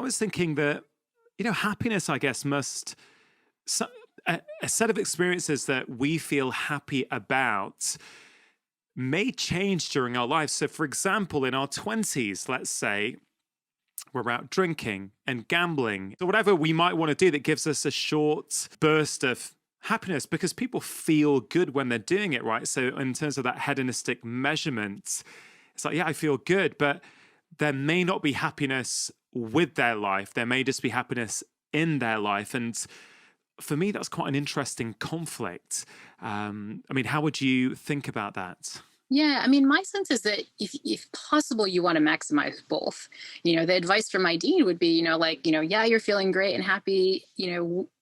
was thinking that, happiness, I guess, so, a set of experiences that we feel happy about may change during our lives. So, for example, in our 20s, let's say, we're out drinking and gambling, or whatever we might want to do that gives us a short burst of happiness, because people feel good when they're doing it, right? So in terms of that hedonistic measurement, it's like, yeah, I feel good, but there may not be happiness with their life. There may just be happiness in their life. And for me, that's quite an interesting conflict. How would you think about that? Yeah, I mean, my sense is that if possible, you want to maximize both. The advice from my dean would be, yeah, you're feeling great and happy,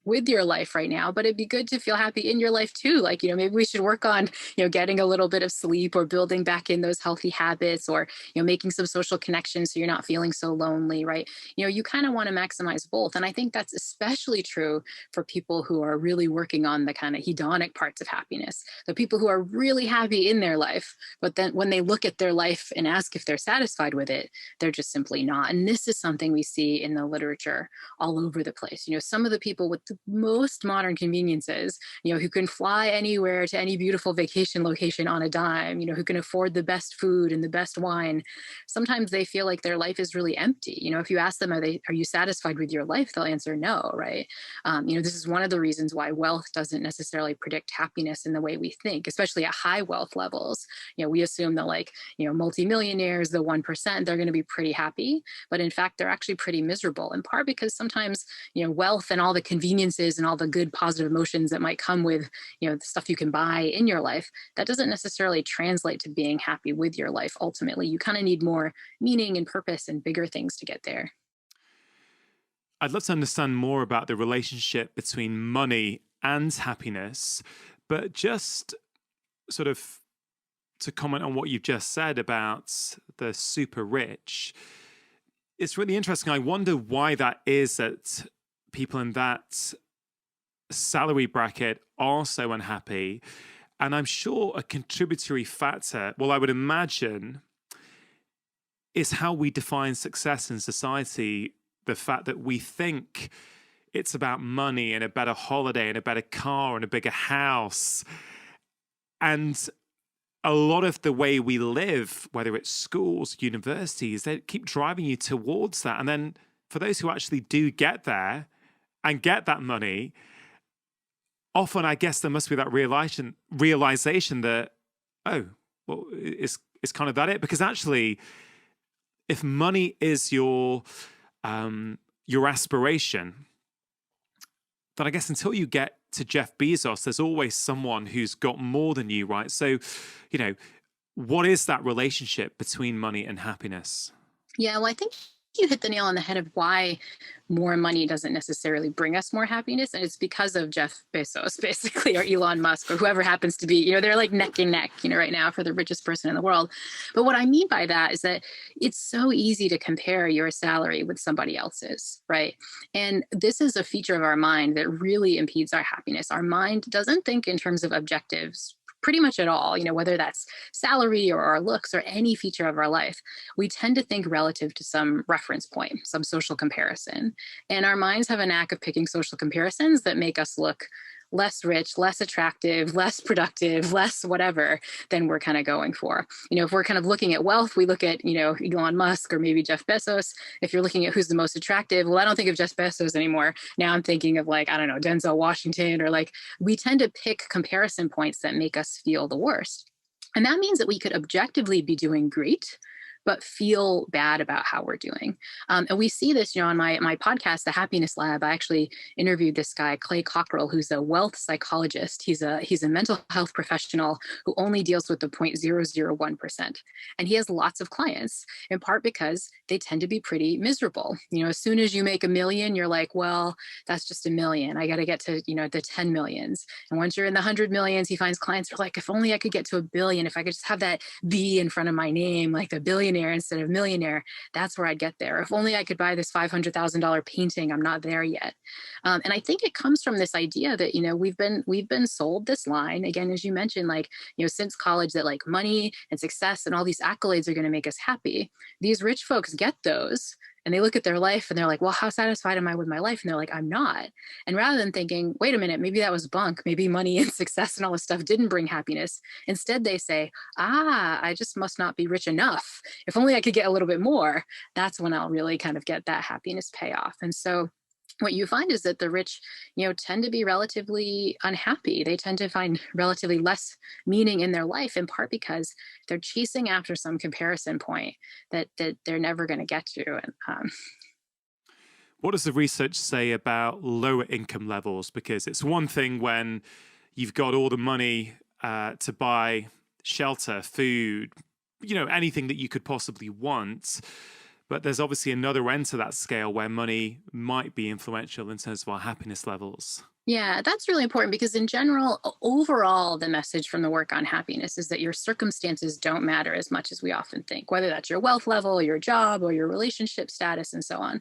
with your life right now, but it'd be good to feel happy in your life too. Like, maybe we should work on, getting a little bit of sleep or building back in those healthy habits, or, making some social connections so you're not feeling so lonely, right? You kind of want to maximize both. And I think that's especially true for people who are really working on the kind of hedonic parts of happiness. The people who are really happy in their life, but then when they look at their life and ask if they're satisfied with it, they're just simply not. And this is something we see in the literature all over the place. Some of the people with the most modern conveniences, who can fly anywhere to any beautiful vacation location on a dime, who can afford the best food and the best wine, sometimes they feel like their life is really empty. If you ask them, are you satisfied with your life? They'll answer no, right? This is one of the reasons why wealth doesn't necessarily predict happiness in the way we think, especially at high wealth levels. We assume that multimillionaires, the 1%, they're going to be pretty happy, but in fact, they're actually pretty miserable, in part because sometimes, wealth and all the conveniences and all the good positive emotions that might come with, the stuff you can buy in your life, that doesn't necessarily translate to being happy with your life. Ultimately, you kind of need more meaning and purpose and bigger things to get there. I'd love to understand more about the relationship between money and happiness, but just sort of to comment on what you've just said about the super rich, it's really interesting. I wonder why that is, that people in that salary bracket are so unhappy. And I'm sure a contributory factor, well, I would imagine, is how we define success in society. The fact that we think it's about money and a better holiday and a better car and a bigger house. And a lot of the way we live, whether it's schools, universities, they keep driving you towards that. And then for those who actually do get there and get that money, often I guess there must be that realization that, oh, well, it's kind of that it? Because actually, if money is your aspiration, then I guess until you get to Jeff Bezos, there's always someone who's got more than you, right? So, what is that relationship between money and happiness? Yeah, well, I think you hit the nail on the head of why more money doesn't necessarily bring us more happiness. And it's because of Jeff Bezos, basically, or Elon Musk, or whoever happens to be, they're like neck and neck, right now for the richest person in the world. But what I mean by that is that it's so easy to compare your salary with somebody else's, right? And this is a feature of our mind that really impedes our happiness. Our mind doesn't think in terms of objectives pretty much at all, whether that's salary or our looks or any feature of our life. We tend to think relative to some reference point, some social comparison. And our minds have a knack of picking social comparisons that make us look less rich, less attractive, less productive, less whatever than we're kind of going for. If we're kind of looking at wealth, we look at, Elon Musk or maybe Jeff Bezos. If you're looking at who's the most attractive, well, I don't think of Jeff Bezos anymore. Now I'm thinking of Denzel Washington, or we tend to pick comparison points that make us feel the worst. And that means that we could objectively be doing great, but feel bad about how we're doing. And we see this, on my podcast, The Happiness Lab. I actually interviewed this guy, Clay Cockrell, who's a wealth psychologist. He's a mental health professional who only deals with the 0.001%. And he has lots of clients, in part because they tend to be pretty miserable. As soon as you make $1 million, you're like, well, that's just $1 million. I got to get to, the 10 millions. And once you're in the 100 millions, he finds clients who are like, if only I could get to $1 billion, if I could just have that B in front of my name, like the billion instead of millionaire, that's where I'd get there. If only I could buy this $500,000 painting, I'm not there yet. And I think it comes from this idea that, we've been sold this line, again, as you mentioned, since college, that money and success and all these accolades are going to make us happy. These rich folks get those, and they look at their life and they're like, well, how satisfied am I with my life? And they're like, I'm not. And rather than thinking, wait a minute, maybe that was bunk, maybe money and success and all this stuff didn't bring happiness, instead they say, I just must not be rich enough. If only I could get a little bit more, that's when I'll really kind of get that happiness payoff. And so what you find is that the rich, tend to be relatively unhappy. They tend to find relatively less meaning in their life, in part because they're chasing after some comparison point that they're never going to get to. And What does the research say about lower income levels? Because it's one thing when you've got all the money to buy shelter, food, anything that you could possibly want. But there's obviously another end to that scale where money might be influential in terms of our happiness levels. Yeah, that's really important because, in general, overall, the message from the work on happiness is that your circumstances don't matter as much as we often think, whether that's your wealth level, your job, or your relationship status, and so on.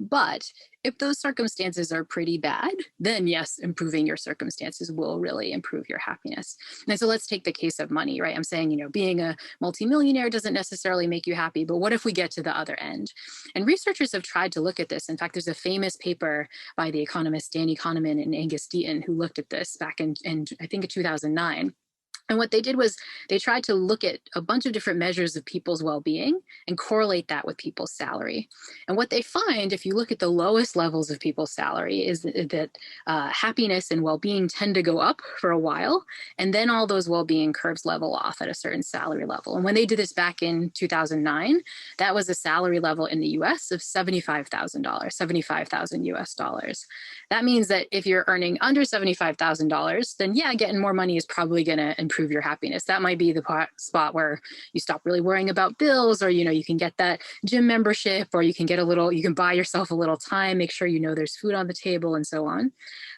But if those circumstances are pretty bad, then yes, improving your circumstances will really improve your happiness. And so let's take the case of money, right? I'm saying, being a multimillionaire doesn't necessarily make you happy, but what if we get to the other end? And researchers have tried to look at this. In fact, there's a famous paper by the economists Danny Kahneman and Angus Deaton who looked at this back in I think, 2009. And what they did was they tried to look at a bunch of different measures of people's well-being and correlate that with people's salary. And what they find, if you look at the lowest levels of people's salary, is that happiness and well-being tend to go up for a while, and then all those well-being curves level off at a certain salary level. And when they did this back in 2009, that was a salary level in the US of $75,000, 75,000 US dollars. That means that if you're earning under $75,000, then yeah, getting more money is probably going to improve your happiness. That might be the spot where you stop really worrying about bills, or, you can get that gym membership, or you can buy yourself a little time, make sure there's food on the table, and so on.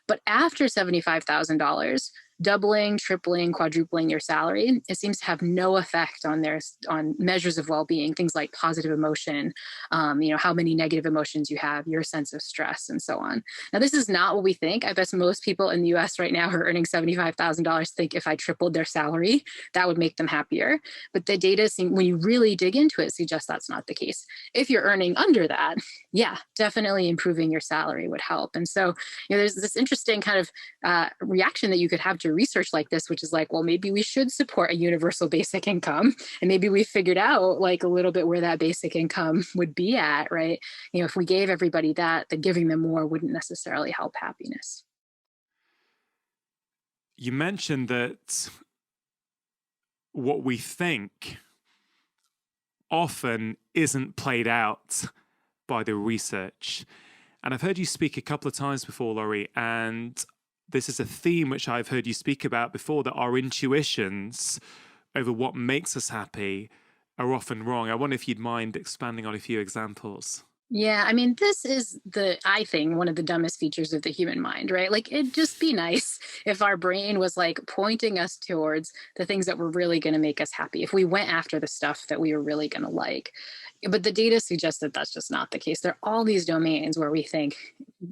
But after $75,000, doubling, tripling, quadrupling your salary, it seems to have no effect on measures of well-being, things like positive emotion, how many negative emotions you have, your sense of stress, and so on. Now, this is not what we think. I bet most people in the US right now who are earning $75,000 think if I tripled their salary, that would make them happier. But the data when you really dig into it, suggests that's not the case. If you're earning under that, yeah, definitely improving your salary would help. And so, there's this interesting kind of reaction that you could have to research like this, which is like, well, maybe we should support a universal basic income. And maybe we figured out like a little bit where that basic income would be at, right? If we gave everybody that, then giving them more wouldn't necessarily help happiness. You mentioned that what we think often isn't played out by the research. And I've heard you speak a couple of times before, Laurie, and this is a theme which I've heard you speak about before, that our intuitions over what makes us happy are often wrong. I wonder if you'd mind expanding on a few examples. Yeah, I mean, this is I think, one of the dumbest features of the human mind, right? Like, it'd just be nice if our brain was like pointing us towards the things that were really going to make us happy, if we went after the stuff that we were really going to like. But the data suggests that that's just not the case. There are all these domains where we think,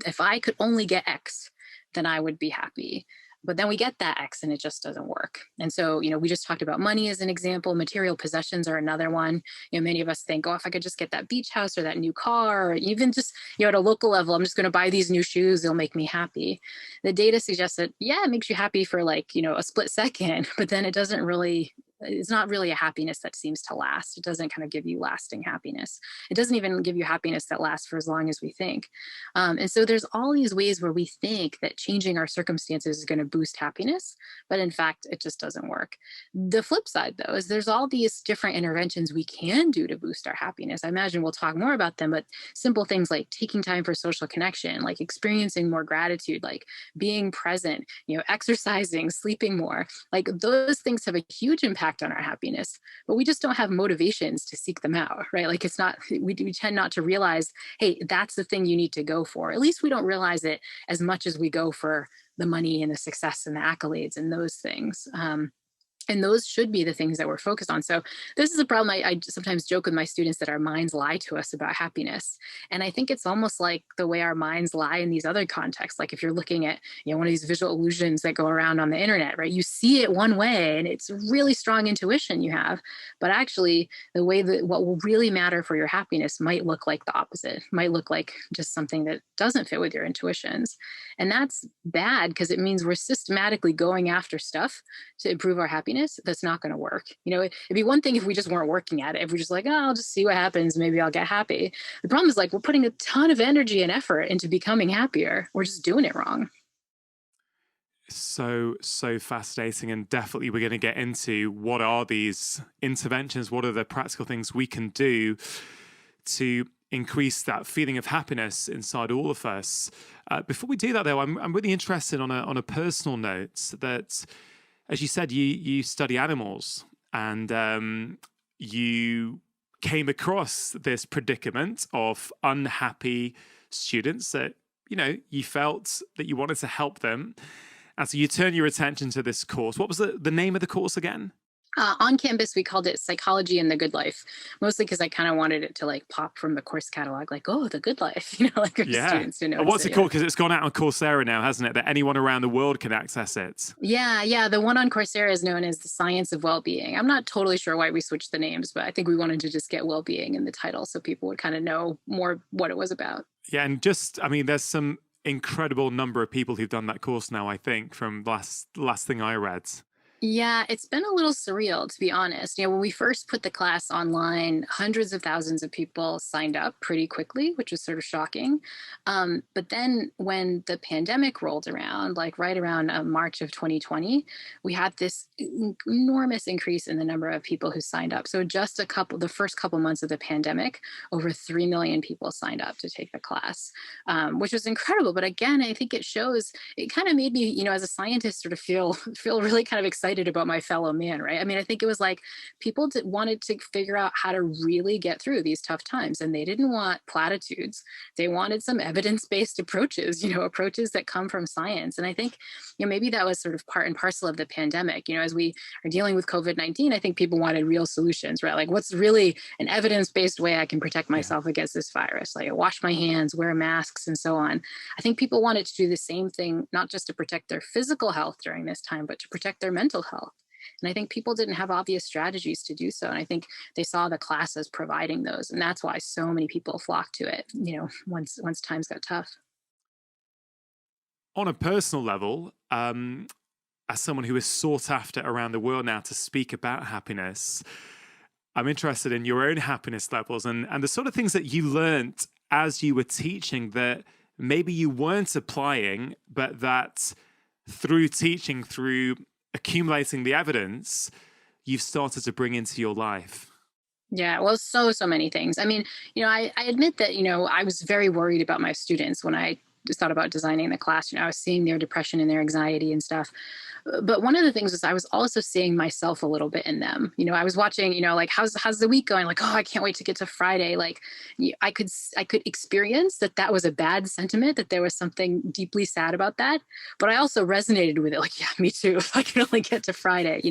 if I could only get X, then I would be happy. But then we get that X and it just doesn't work. And so, we just talked about money as an example. Material possessions are another one. Many of us think, oh, if I could just get that beach house or that new car, or even just, at a local level, I'm just going to buy these new shoes, they'll make me happy. The data suggests that, yeah, it makes you happy for like, a split second, but then it's not really a happiness that seems to last. It doesn't kind of give you lasting happiness. It doesn't even give you happiness that lasts for as long as we think. And so there's all these ways where we think that changing our circumstances is going to boost happiness, but in fact, it just doesn't work. The flip side, though, is there's all these different interventions we can do to boost our happiness. I imagine we'll talk more about them, but simple things like taking time for social connection, like experiencing more gratitude, like being present, exercising, sleeping more, like those things have a huge impact on our happiness, but we just don't have motivations to seek them out, right? Like, it's not, we tend not to realize, hey, that's the thing you need to go for. At least we don't realize it as much as we go for the money and the success and the accolades and those things. And those should be the things that we're focused on. So this is a problem. I sometimes joke with my students that our minds lie to us about happiness. And I think it's almost like the way our minds lie in these other contexts. Like if you're looking at, one of these visual illusions that go around on the internet, right? You see it one way and it's really strong intuition you have. But actually the way that what will really matter for your happiness might look like the opposite, might look like just something that doesn't fit with your intuitions. And that's bad because it means we're systematically going after stuff to improve our happiness. That's not going to work. It'd be one thing if we just weren't working at it. If we're just like, oh, I'll just see what happens. Maybe I'll get happy. The problem is like we're putting a ton of energy and effort into becoming happier. We're just doing it wrong. So fascinating. And definitely we're going to get into what are these interventions? What are the practical things we can do to increase that feeling of happiness inside all of us? Before we do that, though, I'm really interested on a personal note that, as you said, you study animals, and you came across this predicament of unhappy students that, you felt that you wanted to help them. And so you turn your attention to this course. What was the name of the course again? On campus, we called it Psychology and the Good Life, mostly because I kind of wanted it to like pop from the course catalog, like, oh, the good life, like our Yeah. students to And notice what's it it. called? Because it's gone out on Coursera now, hasn't it? That anyone around the world can access it. Yeah. The one on Coursera is known as the Science of Wellbeing. I'm not totally sure why we switched the names, but I think we wanted to just get well-being in the title so people would kind of know more what it was about. Yeah. And there's some incredible number of people who've done that course now, I think, from last thing I read. Yeah, it's been a little surreal, to be honest. When we first put the class online, hundreds of thousands of people signed up pretty quickly, which was sort of shocking. But then when the pandemic rolled around, like right around March of 2020, we had this enormous increase in the number of people who signed up. So just the first couple months of the pandemic, over 3 million people signed up to take the class, which was incredible. But again, I think it kind of made me, as a scientist, sort of feel really kind of excited about my fellow man, right? I mean, I think it was like people wanted to figure out how to really get through these tough times, and they didn't want platitudes. They wanted some evidence-based approaches, approaches that come from science. And I think, maybe that was sort of part and parcel of the pandemic. As we are dealing with COVID-19, I think people wanted real solutions, right? Like, what's really an evidence-based way I can protect myself against this virus? Like, wash my hands, wear masks, and so on. I think people wanted to do the same thing, not just to protect their physical health during this time, but to protect their mental health. And I think people didn't have obvious strategies to do so. And I think they saw the class as providing those. And that's why so many people flocked to it, once times got tough. On a personal level, as someone who is sought after around the world now to speak about happiness, I'm interested in your own happiness levels and the sort of things that you learned as you were teaching that maybe you weren't applying, but that through teaching, through accumulating the evidence, you've started to bring into your life. Yeah, well, so many things. I mean, I admit that, I was very worried about my students when I just thought about designing the class. I was seeing their depression and their anxiety and stuff. But one of the things was I was also seeing myself a little bit in them. I was watching, like, how's the week going? Like, oh, I can't wait to get to Friday. Like, I could experience that was a bad sentiment, that there was something deeply sad about that. But I also resonated with it. Like, yeah, me too. If I can only get to Friday,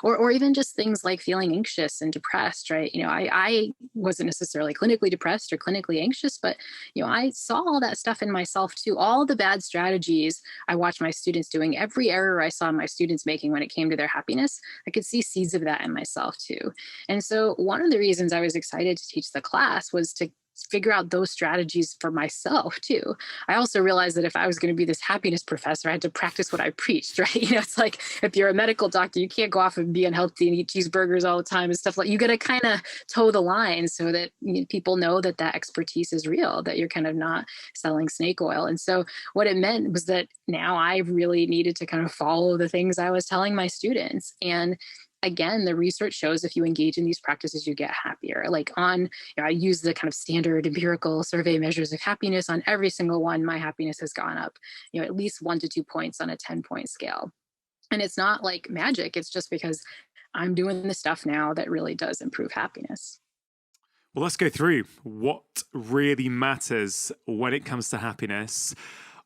or even just things like feeling anxious and depressed, right? I wasn't necessarily clinically depressed or clinically anxious, but, I saw all that stuff in myself too. All the bad strategies I watched my students doing, every error I saw my students making when it came to their happiness, I could see seeds of that in myself too. And so one of the reasons I was excited to teach the class was to figure out those strategies for myself too. I also realized that if I was going to be this happiness professor, I had to practice what I preached, right? It's like if you're a medical doctor, you can't go off and be unhealthy and eat cheeseburgers all the time and stuff like. You got to kind of toe the line so that people know that expertise is real, that you're kind of not selling snake oil. And so what it meant was that now I really needed to kind of follow the things I was telling my students. And again, the research shows if you engage in these practices, you get happier. Like I use the kind of standard empirical survey measures of happiness. On every single one, my happiness has gone up, at least 1 to 2 points on a 10-point scale. And it's not like magic. It's just because I'm doing the stuff now that really does improve happiness. Well, let's go through what really matters when it comes to happiness.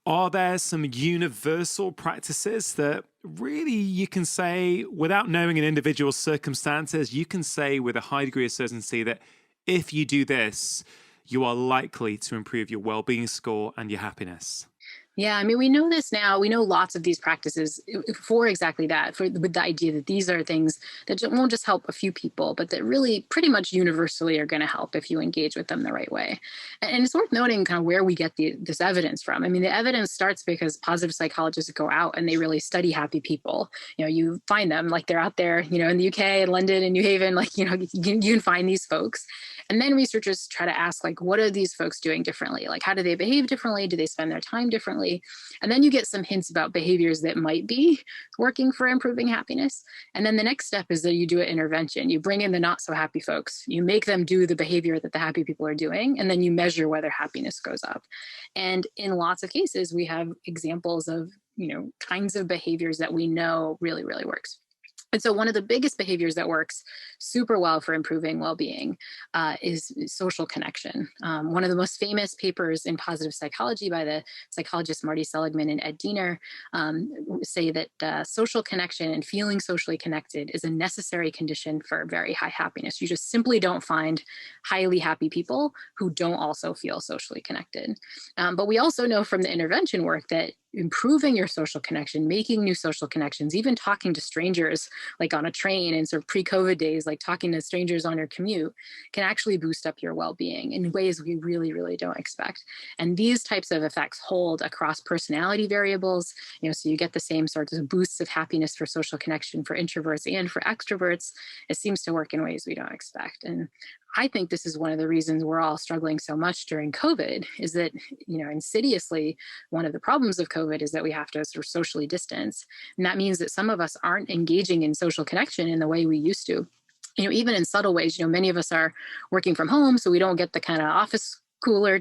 Are there some universal practices that really you can say, without knowing an individual's circumstances, you can say with a high degree of certainty that if you do this, you are likely to improve your well-being score and your happiness? Yeah, I mean, we know this now. We know lots of these practices for exactly that, for with the idea that these are things that won't just help a few people, but that really pretty much universally are going to help if you engage with them the right way. And it's worth noting kind of where we get this evidence from. I mean, the evidence starts because positive psychologists go out and they really study happy people. You find them like they're out there, in the UK and London and New Haven, like, you can find these folks. And then researchers try to ask, like, what are these folks doing differently? Like, how do they behave differently? Do they spend their time differently? And then you get some hints about behaviors that might be working for improving happiness. And then the next step is that you do an intervention. You bring in the not so happy folks, you make them do the behavior that the happy people are doing, and then you measure whether happiness goes up. And in lots of cases, we have examples of, kinds of behaviors that we know really, really works. And so one of the biggest behaviors that works super well for improving well-being is social connection. One of the most famous papers in positive psychology by the psychologists Marty Seligman and Ed Diener say that social connection and feeling socially connected is a necessary condition for very high happiness. You just simply don't find highly happy people who don't also feel socially connected. But we also know from the intervention work that improving your social connection, making new social connections, even talking to strangers, like on a train in sort of pre-COVID days, like talking to strangers on your commute, can actually boost up your well-being in ways we really, really don't expect. And these types of effects hold across personality variables, so you get the same sorts of boosts of happiness for social connection for introverts and for extroverts. It seems to work in ways we don't expect. And I think this is one of the reasons we're all struggling so much during COVID is that, insidiously, one of the problems of COVID is that we have to sort of socially distance. And that means that some of us aren't engaging in social connection in the way we used to. Even in subtle ways, many of us are working from home, so we don't get the kind of office cooler,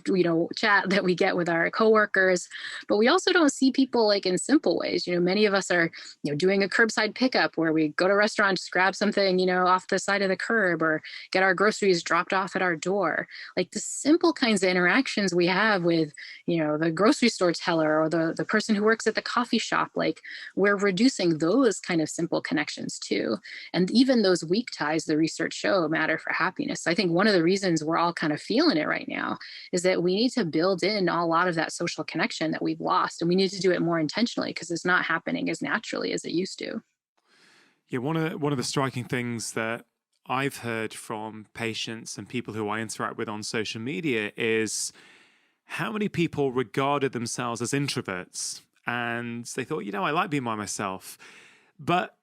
chat that we get with our coworkers. But we also don't see people like in simple ways. Many of us are, doing a curbside pickup where we go to restaurants, grab something, off the side of the curb or get our groceries dropped off at our door. Like the simple kinds of interactions we have with, the grocery store teller or the person who works at the coffee shop, like we're reducing those kind of simple connections too. And even those weak ties, the research show, matter for happiness. I think one of the reasons we're all kind of feeling it right now is that we need to build in a lot of that social connection that we've lost. And we need to do it more intentionally because it's not happening as naturally as it used to. Yeah, one of the striking things that I've heard from patients and people who I interact with on social media is how many people regarded themselves as introverts. And they thought, I like being by myself. But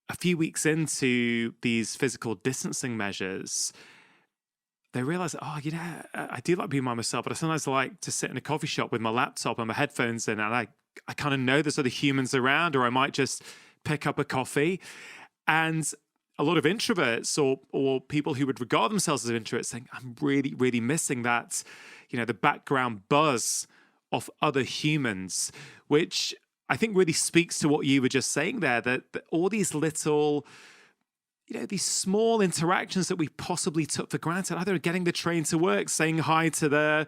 a few weeks into these physical distancing measures, they realize, I do like being by myself, but I sometimes like to sit in a coffee shop with my laptop and my headphones in, and I kind of know there's other humans around, or I might just pick up a coffee. And a lot of introverts or people who would regard themselves as introverts saying, I'm really, really missing that, the background buzz of other humans, which I think really speaks to what you were just saying there, that all these little these small interactions that we possibly took for granted, either getting the train to work, saying hi to the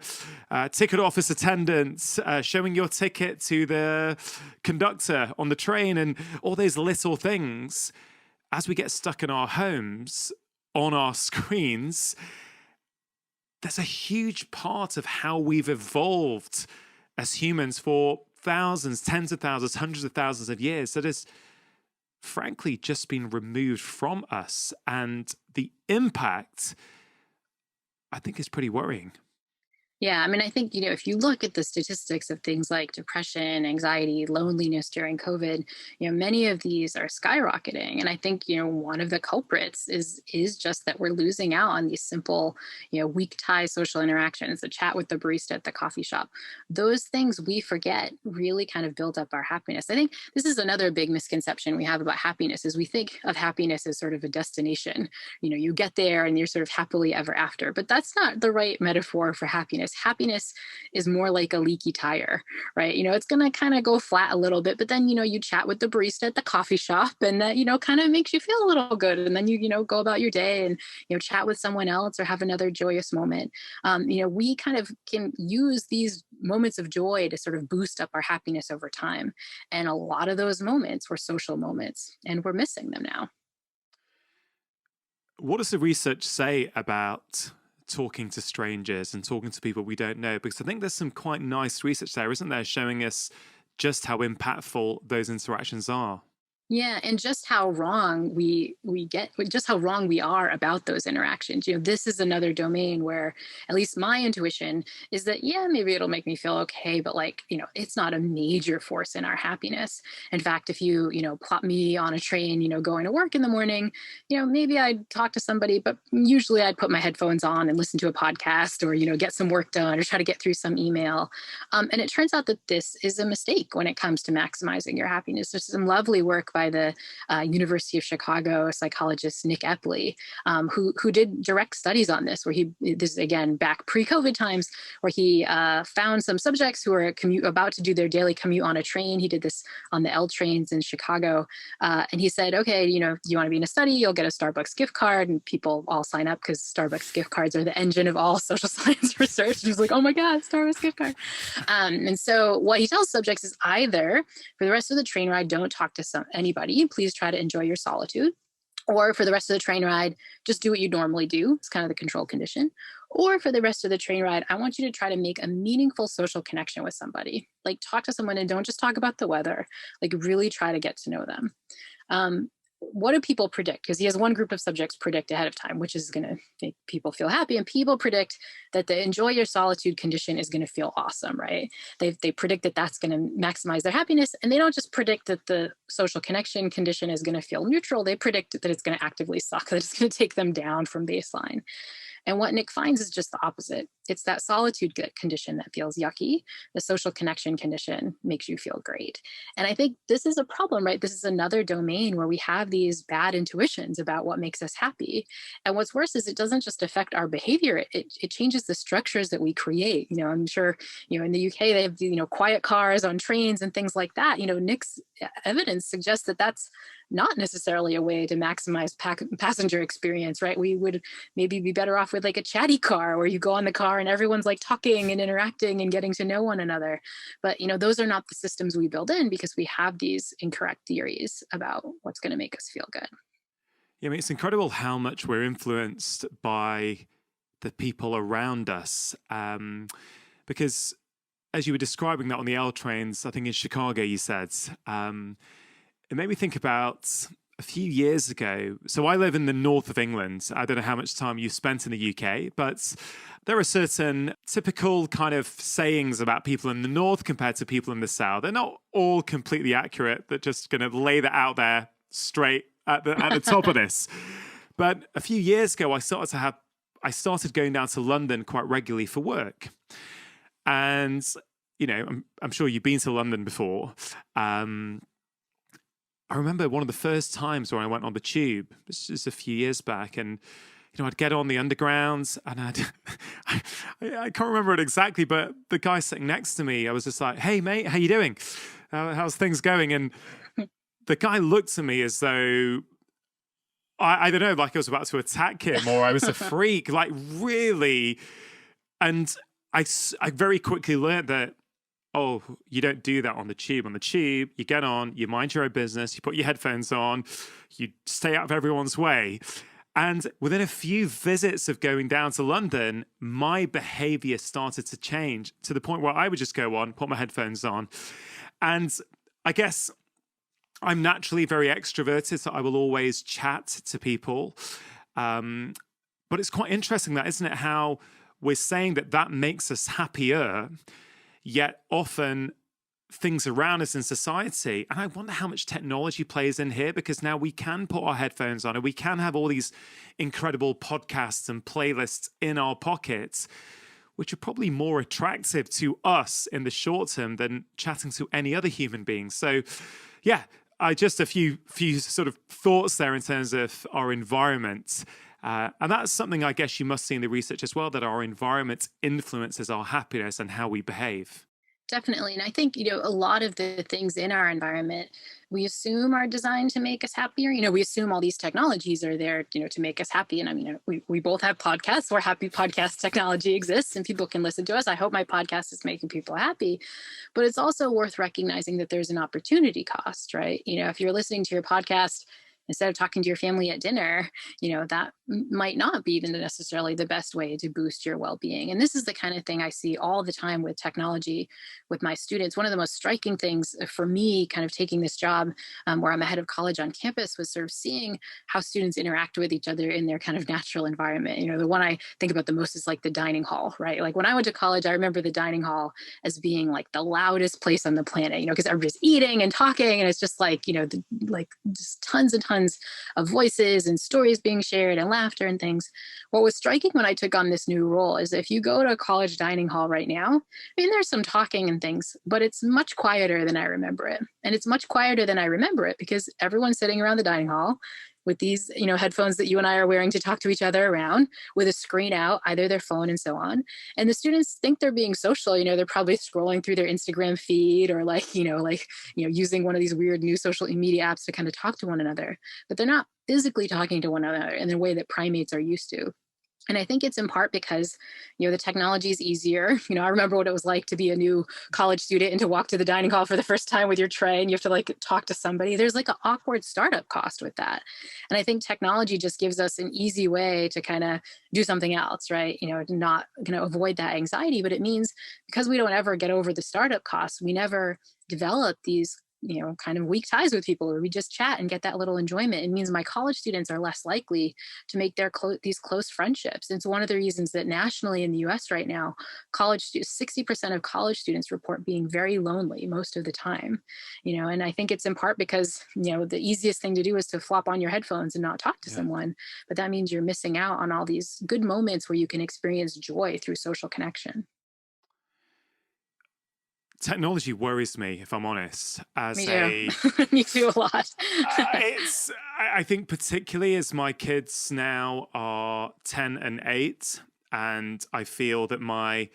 ticket office attendant, showing your ticket to the conductor on the train, and all those little things, as we get stuck in our homes, on our screens, there's a huge part of how we've evolved as humans for thousands, tens of thousands, hundreds of thousands of years that has frankly just been removed from us. And the impact, I think, is pretty worrying. Yeah, I mean, I think, if you look at the statistics of things like depression, anxiety, loneliness during COVID, many of these are skyrocketing. And I think, one of the culprits is just that we're losing out on these simple, weak tie social interactions, the chat with the barista at the coffee shop. Those things we forget really kind of build up our happiness. I think this is another big misconception we have about happiness is we think of happiness as sort of a destination. You get there and you're sort of happily ever after, but that's not the right metaphor for happiness. is happiness is more like a leaky tire, right? It's going to kind of go flat a little bit, but then, you chat with the barista at the coffee shop and that, kind of makes you feel a little good. And then go about your day and, chat with someone else or have another joyous moment. We kind of can use these moments of joy to sort of boost up our happiness over time. And a lot of those moments were social moments, and we're missing them now. What does the research say about talking to strangers and talking to people we don't know? Because I think there's some quite nice research there, isn't there, showing us just how impactful those interactions are. Yeah, and just how wrong we get, just how wrong we are about those interactions. This is another domain where at least my intuition is that, yeah, maybe it'll make me feel okay, but it's not a major force in our happiness. In fact, if you plot me on a train, going to work in the morning, maybe I'd talk to somebody, but usually I'd put my headphones on and listen to a podcast or, get some work done or try to get through some email. And it turns out that this is a mistake when it comes to maximizing your happiness. There's some lovely work by the University of Chicago psychologist Nick Epley, who did direct studies on this, where this is again back pre-COVID times, where he found some subjects who were about to do their daily commute on a train. He did this on the L trains in Chicago, and he said, okay, you want to be in a study, you'll get a Starbucks gift card, and people all sign up because Starbucks gift cards are the engine of all social science research. And he's like, oh my God, Starbucks gift card. And so what he tells subjects is either for the rest of the train ride, don't talk to anybody. Please try to enjoy your solitude. Or for the rest of the train ride, just do what you normally do. It's kind of the control condition. Or for the rest of the train ride, I want you to try to make a meaningful social connection with somebody. Like talk to someone and don't just talk about the weather. Like really try to get to know them. What do people predict? Because he has one group of subjects predict ahead of time, which is going to make people feel happy. And people predict that the enjoy your solitude condition is going to feel awesome, right? They predict that that's going to maximize their happiness. And they don't just predict that the social connection condition is going to feel neutral. They predict that it's going to actively suck, that it's going to take them down from baseline. And what Nick finds is just the opposite. It's that solitude condition that feels yucky. The social connection condition makes you feel great. And I think this is a problem, right? This is another domain where we have these bad intuitions about what makes us happy. And what's worse is it doesn't just affect our behavior. It changes the structures that we create. I'm sure, in the UK, they have, quiet cars on trains and things like that. Nick's evidence suggests that that's not necessarily a way to maximize passenger experience, right? We would maybe be better off with like a chatty car where you go on the car and everyone's like talking and interacting and getting to know one another. But, those are not the systems we build in because we have these incorrect theories about what's going to make us feel good. Yeah, I mean, it's incredible how much we're influenced by the people around us. Because as you were describing that on the L trains, I think in Chicago, you said, it made me think about a few years ago. So I live in the north of England. I don't know how much time you spent in the UK, but there are certain typical kind of sayings about people in the north compared to people in the south. They're not all completely accurate. They're just going to lay that out there straight at the top of this. But a few years ago, I started going down to London quite regularly for work. And, I'm sure you've been to London before. I remember one of the first times where I went on the tube, this is just a few years back, and I'd get on the underground and I can't remember it exactly, but the guy sitting next to me, I was just like, hey mate, how you doing? How's things going? And the guy looked at me as though, I don't know, like I was about to attack him or I was a freak, like really. And I very quickly learned that, oh, you don't do that on the tube. On the tube, you get on, you mind your own business, you put your headphones on, you stay out of everyone's way. And within a few visits of going down to London, my behavior started to change to the point where I would just go on, put my headphones on. And I guess I'm naturally very extroverted, so I will always chat to people. But it's quite interesting that, isn't it, how we're saying that makes us happier, yet often things around us in society, and I wonder how much technology plays in here, because now we can put our headphones on and we can have all these incredible podcasts and playlists in our pockets, which are probably more attractive to us in the short term than chatting to any other human being. So yeah, just a few sort of thoughts there in terms of our environment And that's something I guess you must see in the research as well, that our environment influences our happiness and how we behave. Definitely. And I think, a lot of the things in our environment, we assume are designed to make us happier. We assume all these technologies are there, to make us happy. And I mean, we both have podcasts where happy podcast technology exists and people can listen to us. I hope my podcast is making people happy. But it's also worth recognizing that there's an opportunity cost, right? If you're listening to your podcast instead of talking to your family at dinner, that might not be even necessarily the best way to boost your well-being. And this is the kind of thing I see all the time with technology with my students. One of the most striking things for me, kind of taking this job where I'm a head of college on campus, was sort of seeing how students interact with each other in their kind of natural environment. The one I think about the most is like the dining hall, right? Like when I went to college, I remember the dining hall as being like the loudest place on the planet, because everybody's eating and talking, and it's just like, like just tons and tons of voices and stories being shared and laughter and things. What was striking when I took on this new role is if you go to a college dining hall right now, I mean, there's some talking and things, but it's much quieter than I remember it. And it's much quieter than I remember it because everyone's sitting around the dining hall with these, headphones that you and I are wearing to talk to each other around, with a screen out, either their phone and so on. And the students think they're being social. They're probably scrolling through their Instagram feed or using one of these weird new social media apps to kind of talk to one another, but they're not physically talking to one another in the way that primates are used to. And I think it's in part because, the technology is easier. I remember what it was like to be a new college student and to walk to the dining hall for the first time with your tray and you have to like talk to somebody. There's like an awkward startup cost with that. And I think technology just gives us an easy way to kind of do something else, right? Not going to avoid that anxiety, but it means because we don't ever get over the startup costs, we never develop these kind of weak ties with people where we just chat and get that little enjoyment. It means my college students are less likely to make these close friendships. It's one of the reasons that nationally in the US right now, 60% of college students report being very lonely most of the time, and I think it's in part because, the easiest thing to do is to flop on your headphones and not talk to someone. But that means you're missing out on all these good moments where you can experience joy through social connection. Technology worries me, if I'm honest, Me too. Me too a lot. I think particularly as my kids now are 10 and 8, and I feel that my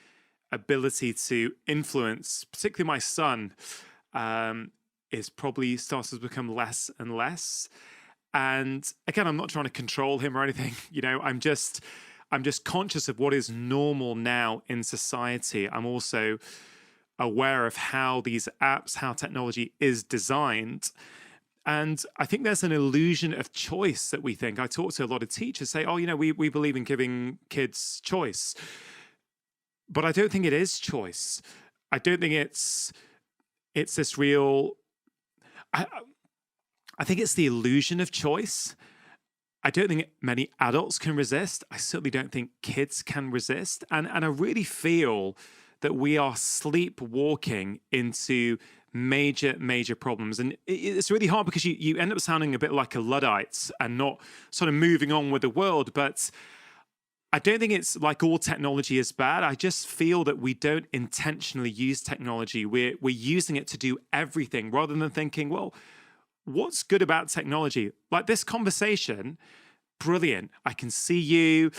ability to influence, particularly my son, is probably starts to become less and less. And again, I'm not trying to control him or anything. I'm just conscious of what is normal now in society. I'm also aware of how these apps, how technology is designed. And I think there's an illusion of choice that we think. I talk to a lot of teachers say, oh, we believe in giving kids choice. But I don't think it is choice. I don't think it's this real, I think it's the illusion of choice. I don't think many adults can resist. I certainly don't think kids can resist. And I really feel that we are sleepwalking into major problems. And it's really hard because you end up sounding a bit like a Luddite and not sort of moving on with the world. But I don't think it's like all technology is bad. I just feel that we don't intentionally use technology. We're using it to do everything rather than thinking, well, what's good about technology? Like this conversation, brilliant. I can see you.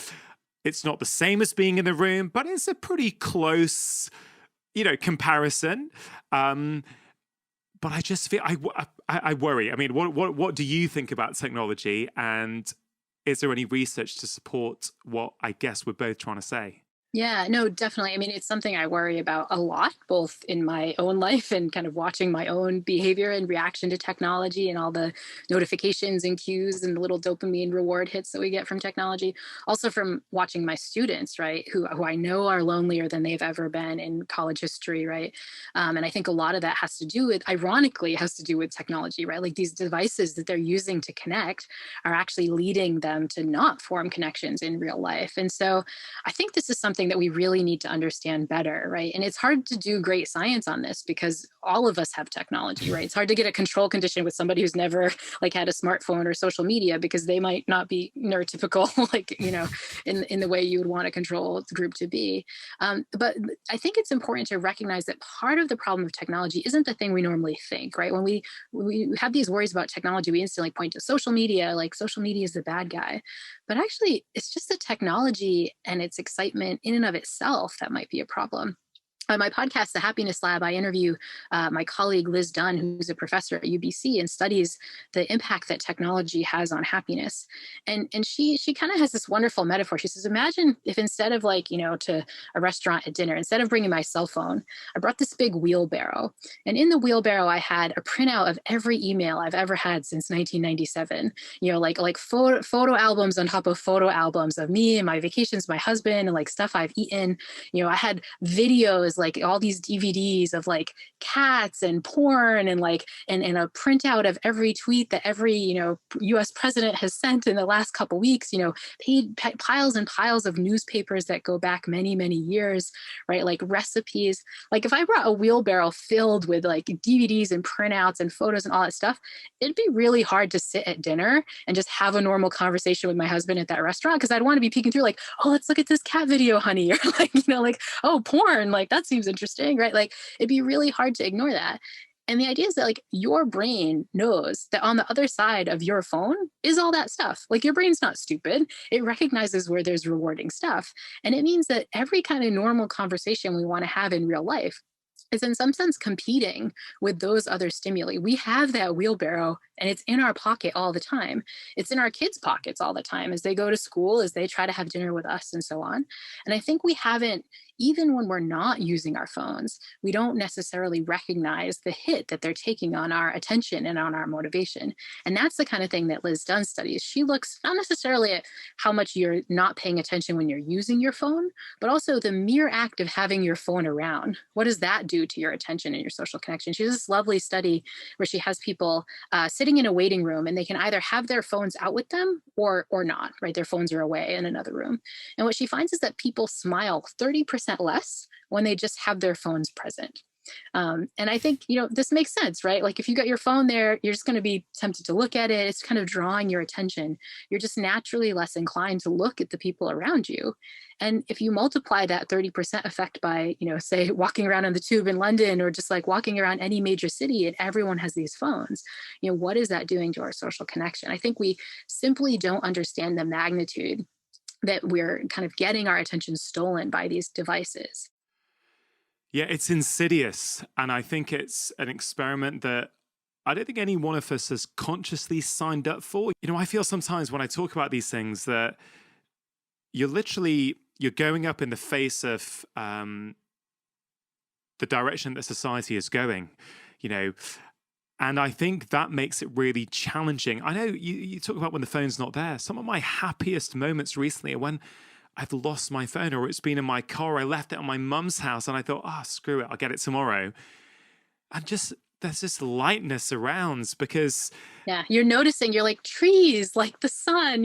It's not the same as being in the room, but it's a pretty close, comparison. But I just feel I worry. I mean, what do you think about technology? And is there any research to support what I guess we're both trying to say? Yeah, no, definitely. I mean, it's something I worry about a lot, both in my own life and kind of watching my own behavior and reaction to technology and all the notifications and cues and the little dopamine reward hits that we get from technology. Also from watching my students, right, who I know are lonelier than they've ever been in college history, right? And I think a lot of that has to do with, ironically, has to do with technology, right? Like these devices that they're using to connect are actually leading them to not form connections in real life. And so I think this is something that we really need to understand better, right? And it's hard to do great science on this because all of us have technology, right? It's hard to get a control condition with somebody who's never like had a smartphone or social media, because they might not be neurotypical, like, in the way you would want a control group to be. But I think it's important to recognize that part of the problem of technology isn't the thing we normally think, right? When we have these worries about technology, we instantly point to social media, like social media is the bad guy. But actually, it's just the technology and its excitement in and of itself that might be a problem. On my podcast, The Happiness Lab, I interview my colleague Liz Dunn, who's a professor at UBC and studies the impact that technology has on happiness. And she kind of has this wonderful metaphor. She says, imagine if instead of like, to a restaurant at dinner, instead of bringing my cell phone, I brought this big wheelbarrow. And in the wheelbarrow, I had a printout of every email I've ever had since 1997. Like photo albums on top of photo albums of me and my vacations, my husband, and like stuff I've eaten. I had videos, like all these DVDs of like cats and porn, and like and a printout of every tweet that every US president has sent in the last couple weeks. Piles and piles of newspapers that go back many, many years, right? Like recipes. Like if I brought a wheelbarrow filled with like DVDs and printouts and photos and all that stuff, it'd be really hard to sit at dinner and just have a normal conversation with my husband at that restaurant, because I'd want to be peeking through like, oh, let's look at this cat video, honey, or like oh, porn, like that seems interesting, right? Like it'd be really hard to ignore that. And the idea is that like your brain knows that on the other side of your phone is all that stuff. Like your brain's not stupid. It recognizes where there's rewarding stuff. And it means that every kind of normal conversation we want to have in real life is in some sense competing with those other stimuli. We have that wheelbarrow and it's in our pocket all the time. It's in our kids' pockets all the time as they go to school, as they try to have dinner with us, and so on. And I think we haven't, even when we're not using our phones, we don't necessarily recognize the hit that they're taking on our attention and on our motivation. And that's the kind of thing that Liz Dunn studies. She looks not necessarily at how much you're not paying attention when you're using your phone, but also the mere act of having your phone around. What does that do to your attention and your social connection? She has this lovely study where she has people sitting in a waiting room, and they can either have their phones out with them or not, right? Their phones are away in another room. And what she finds is that people smile 30% less when they just have their phones present. And I think, this makes sense, right? Like if you got your phone there, you're just going to be tempted to look at it. It's kind of drawing your attention. You're just naturally less inclined to look at the people around you. And if you multiply that 30% effect by, say walking around on the tube in London, or just like walking around any major city and everyone has these phones, what is that doing to our social connection? I think we simply don't understand the magnitude that we're kind of getting our attention stolen by these devices. Yeah, it's insidious. And I think it's an experiment that I don't think any one of us has consciously signed up for. I feel sometimes when I talk about these things that you're going up in the face of the direction that society is going, and I think that makes it really challenging. I know you talk about when the phone's not there. Some of my happiest moments recently are when I've lost my phone, or it's been in my car. I left it at my mum's house and I thought, screw it, I'll get it tomorrow. And just there's this lightness around because you're noticing, you're like trees, like the sun,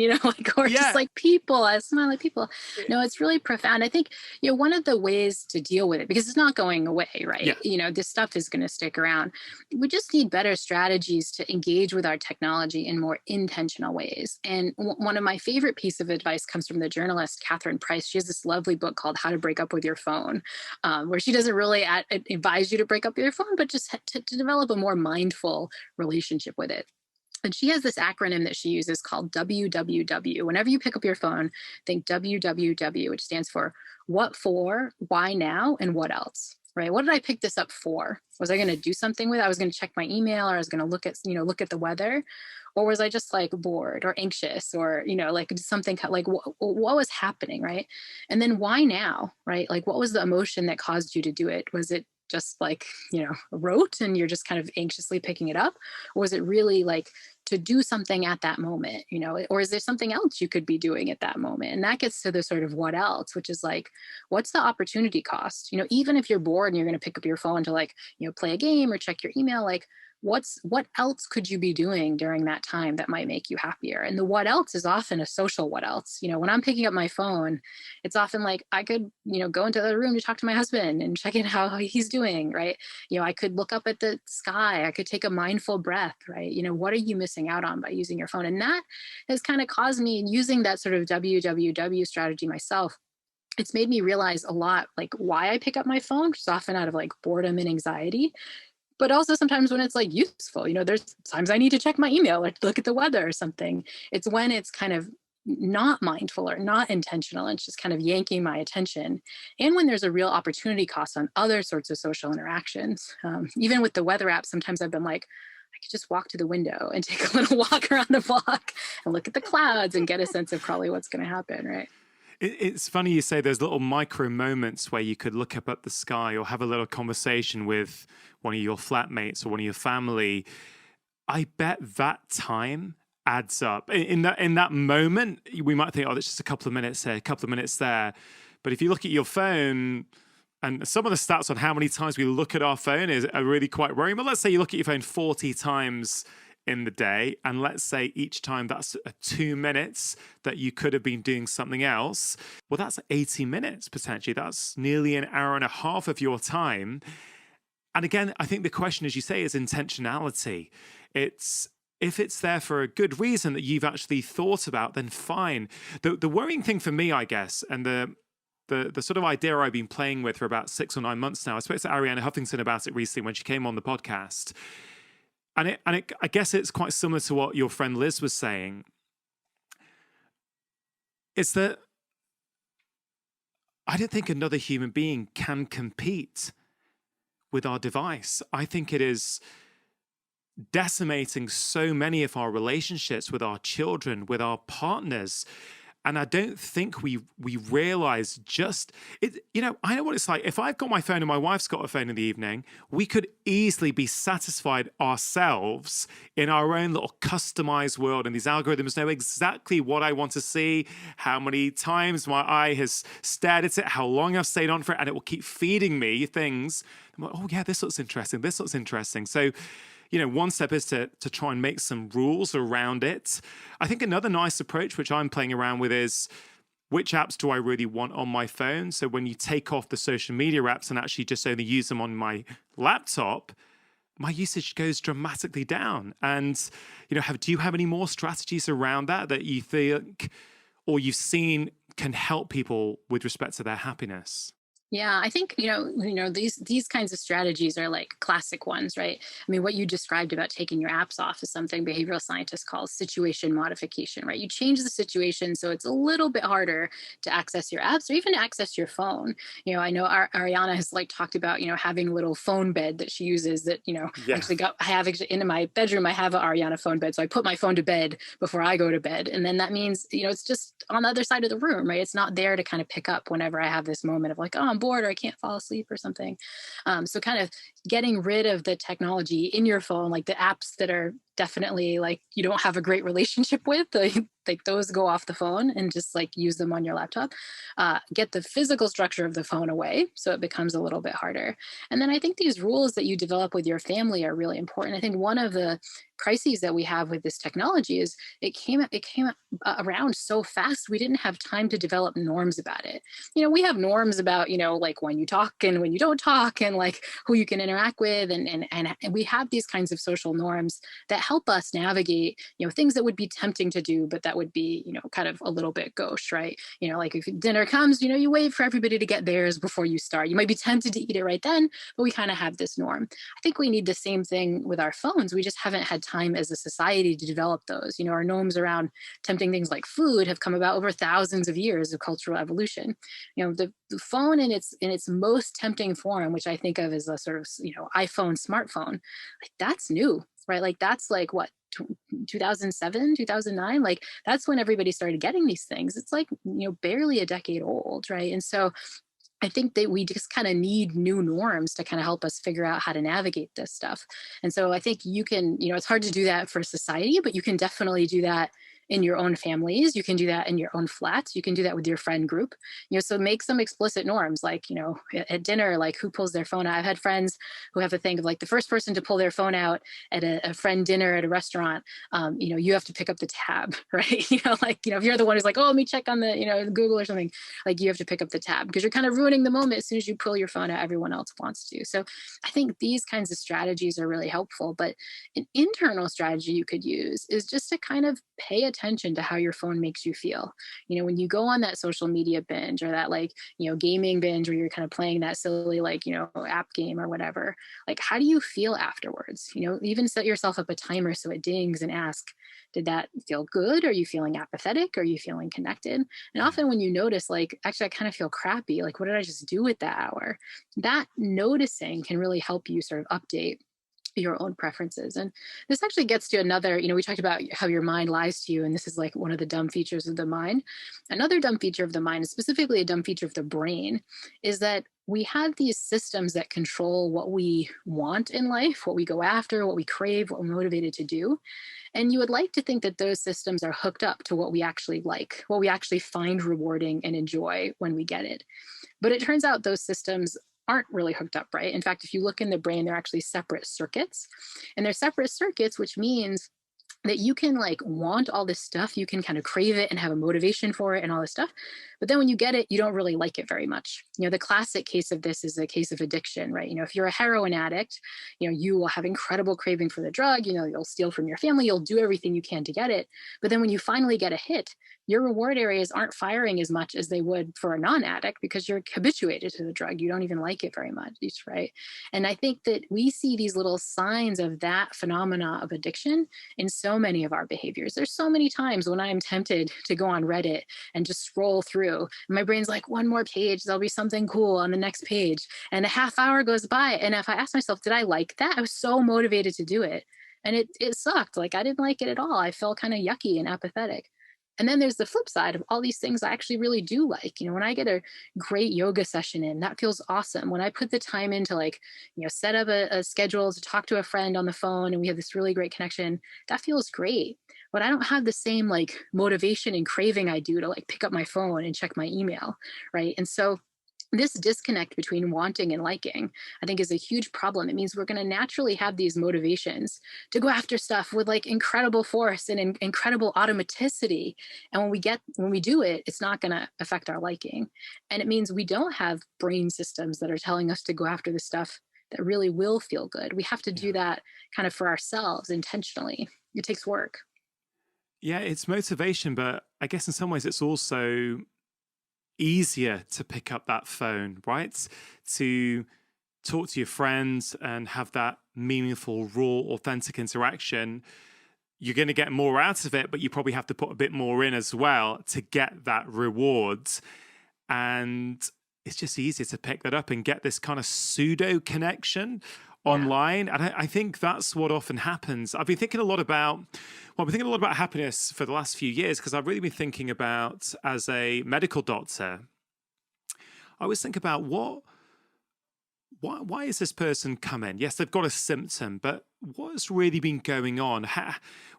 or just like people, I smile like people. No, it's really profound. I think, one of the ways to deal with it, because it's not going away, right? This stuff is going to stick around. We just need better strategies to engage with our technology in more intentional ways. And one of my favorite pieces of advice comes from the journalist Catherine Price. She has this lovely book called How to Break Up with Your Phone, where she doesn't really advise you to break up with your phone, but just to develop a more mindful relationship with it. And she has this acronym that she uses called WWW. Whenever you pick up your phone, think WWW, which stands for what for, why now, and what else, right? What did I pick this up for? Was I going to do something with it? I was going to check my email, or I was going to look at the weather, or was I just like bored or anxious, or, like something like what was happening, right? And then why now, right? Like what was the emotion that caused you to do it? Was it just like, rote and you're just kind of anxiously picking it up? Or was it really like to do something at that moment, or is there something else you could be doing at that moment? And that gets to the sort of what else, which is like, what's the opportunity cost? Even if you're bored and you're going to pick up your phone to like, play a game or check your email, like what else could you be doing during that time that might make you happier? And the what else is often a social what else. When I'm picking up my phone, it's often like I could, go into the room to talk to my husband and check in how he's doing, right? I could look up at the sky, I could take a mindful breath, right? What are you missing out on by using your phone? And that has kind of caused me, using that sort of WWW strategy myself, it's made me realize a lot, like why I pick up my phone, which is often out of like boredom and anxiety, but also sometimes when it's like useful. There's times I need to check my email or look at the weather or something. It's when it's kind of not mindful or not intentional, it's just kind of yanking my attention. And when there's a real opportunity cost on other sorts of social interactions. Even with the weather app, sometimes I've been like, I could just walk to the window and take a little walk around the block and look at the clouds and get a sense of probably what's going to happen, right? It's funny you say those little micro moments where you could look up at the sky or have a little conversation with one of your flatmates or one of your family. I bet that time adds up. In that moment, we might think, oh, that's just a couple of minutes here, a couple of minutes there. But if you look at your phone, and some of the stats on how many times we look at our phone are really quite worrying. But let's say you look at your phone 40 times in the day, and let's say each time that's 2 minutes that you could have been doing something else. Well, that's 80 minutes potentially. That's nearly an hour and a half of your time. And again, I think the question, as you say, is intentionality. It's if it's there for a good reason that you've actually thought about, then fine. The worrying thing for me, I guess, and the sort of idea I've been playing with for about 6 or 9 months now, I spoke to Arianna Huffington about it recently when she came on the podcast. And I guess it's quite similar to what your friend Liz was saying. It's that I don't think another human being can compete with our device. I think it is decimating so many of our relationships with our children, with our partners. And I don't think we realize just it. I know what it's like. If I've got my phone and my wife's got a phone in the evening, we could easily be satisfied ourselves in our own little customized world. And these algorithms know exactly what I want to see, how many times my eye has stared at it, how long I've stayed on for it, and it will keep feeding me things. I'm like, oh yeah, this looks interesting. This looks interesting. So, one step is to try and make some rules around it. I think another nice approach, which I'm playing around with, is which apps do I really want on my phone? So when you take off the social media apps and actually just only use them on my laptop, my usage goes dramatically down. And, do you have any more strategies around that you think or you've seen can help people with respect to their happiness? Yeah, I think, these kinds of strategies are like classic ones, right? I mean, what you described about taking your apps off is something behavioral scientists call situation modification, right? You change the situation so it's a little bit harder to access your apps or even to access your phone. I know Ariana has like talked about, having a little phone bed that she uses that, Yeah. I have in my bedroom, I have an Ariana phone bed. So I put my phone to bed before I go to bed. And then that means, it's just on the other side of the room, right? It's not there to kind of pick up whenever I have this moment of like, oh, I'm bored or I can't fall asleep or something. So kind of getting rid of the technology in your phone, like the apps that are definitely like you don't have a great relationship with, like those go off the phone and just like use them on your laptop. Get the physical structure of the phone away so it becomes a little bit harder. And then I think these rules that you develop with your family are really important. I think one of the crises that we have with this technology is it came around so fast we didn't have time to develop norms about it. We have norms about like when you talk and when you don't talk and like who you can interact with, and we have these kinds of social norms that help us navigate things that would be tempting to do but that would be kind of a little bit gauche, right? Like if dinner comes, you wait for everybody to get theirs before you start. You might be tempted to eat it right then, but we kind of have this norm. I think we need the same thing with our phones. We just haven't had time as a society to develop those. Our norms around tempting things like food have come about over thousands of years of cultural evolution. The phone in its most tempting form, which I think of as a sort of iPhone smartphone, like that's new, right? Like that's like what 2007 2009, like that's when everybody started getting these things. It's like barely a decade old, right? And so I think that we just kind of need new norms to kind of help us figure out how to navigate this stuff. And so I think you can, it's hard to do that for society, but you can definitely do that in your own families. You can do that in your own flats. You can do that with your friend group. So make some explicit norms, like, at dinner, like who pulls their phone out. I've had friends who have a thing of like the first person to pull their phone out at a friend dinner at a restaurant, you have to pick up the tab, right? If you're the one who's like, oh, let me check on the, Google or something, like you have to pick up the tab because you're kind of ruining the moment. As soon as you pull your phone out, everyone else wants to. So I think these kinds of strategies are really helpful. But an internal strategy you could use is just to kind of pay attention to how your phone makes you feel. When you go on that social media binge or that gaming binge where you're kind of playing that silly app game or whatever, like how do you feel afterwards? Even set yourself up a timer so it dings and ask, did that feel good? Are you feeling apathetic? Are you feeling connected? And often when you notice, like, actually, I kind of feel crappy. Like, what did I just do with that hour? That noticing can really help you sort of update your own preferences. And this actually gets to another, we talked about how your mind lies to you. And this is like one of the dumb features of the mind. Another dumb feature of the mind, and specifically a dumb feature of the brain, is that we have these systems that control what we want in life, what we go after, what we crave, what we're motivated to do. And you would like to think that those systems are hooked up to what we actually like, what we actually find rewarding and enjoy when we get it. But it turns out those systems aren't really hooked up, right? In fact, if you look in the brain, they're actually separate circuits. And they're separate circuits, which means that you can want all this stuff, you can kind of crave it and have a motivation for it and all this stuff. But then when you get it, you don't really like it very much. The classic case of this is a case of addiction, right? If you're a heroin addict, you will have incredible craving for the drug, you'll steal from your family, you'll do everything you can to get it. But then when you finally get a hit, your reward areas aren't firing as much as they would for a non-addict because you're habituated to the drug. You don't even like it very much, right? And I think that we see these little signs of that phenomena of addiction in so many of our behaviors. There's so many times when I'm tempted to go on Reddit and just scroll through. And my brain's like, one more page, there'll be something cool on the next page. And a half hour goes by. And if I ask myself, did I like that? I was so motivated to do it. And it sucked. Like I didn't like it at all. I felt kind of yucky and apathetic. And then there's the flip side of all these things I actually really do like. When I get a great yoga session in, that feels awesome. When I put the time in to set up a schedule to talk to a friend on the phone and we have this really great connection, that feels great. But I don't have the same motivation and craving I do to pick up my phone and check my email, right? And so this disconnect between wanting and liking, I think, is a huge problem. It means we're going to naturally have these motivations to go after stuff with incredible force and incredible automaticity. And when we do it, it's not going to affect our liking. And it means we don't have brain systems that are telling us to go after the stuff that really will feel good. We have to do that kind of for ourselves intentionally. It takes work. Yeah, it's motivation, but I guess in some ways it's also easier to pick up that phone, right? To talk to your friends and have that meaningful, raw, authentic interaction. You're going to get more out of it, but you probably have to put a bit more in as well to get that reward. And it's just easier to pick that up and get this kind of pseudo connection online. And I think that's what often happens. I've been thinking a lot about happiness for the last few years because I've really been thinking about, as a medical doctor, I always think about why is this person come in? Yes, they've got a symptom, but what's really been going on?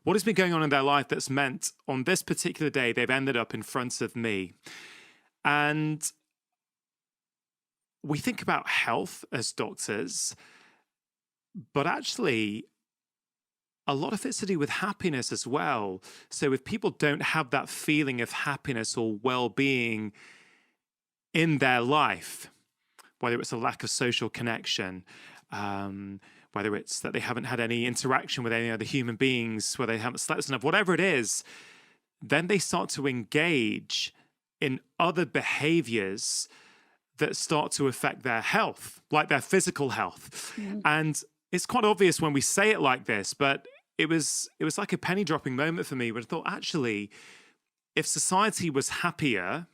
What has been going on in their life that's meant on this particular day they've ended up in front of me? And we think about health as doctors, but actually, a lot of it's to do with happiness as well. So if people don't have that feeling of happiness or well-being in their life, whether it's a lack of social connection, whether it's that they haven't had any interaction with any other human beings, whether they haven't slept enough, whatever it is, then they start to engage in other behaviors that start to affect their health, like their physical health. Mm-hmm. And it's quite obvious when we say it like this, but it was like a penny dropping moment for me when I thought, actually, if society was happier,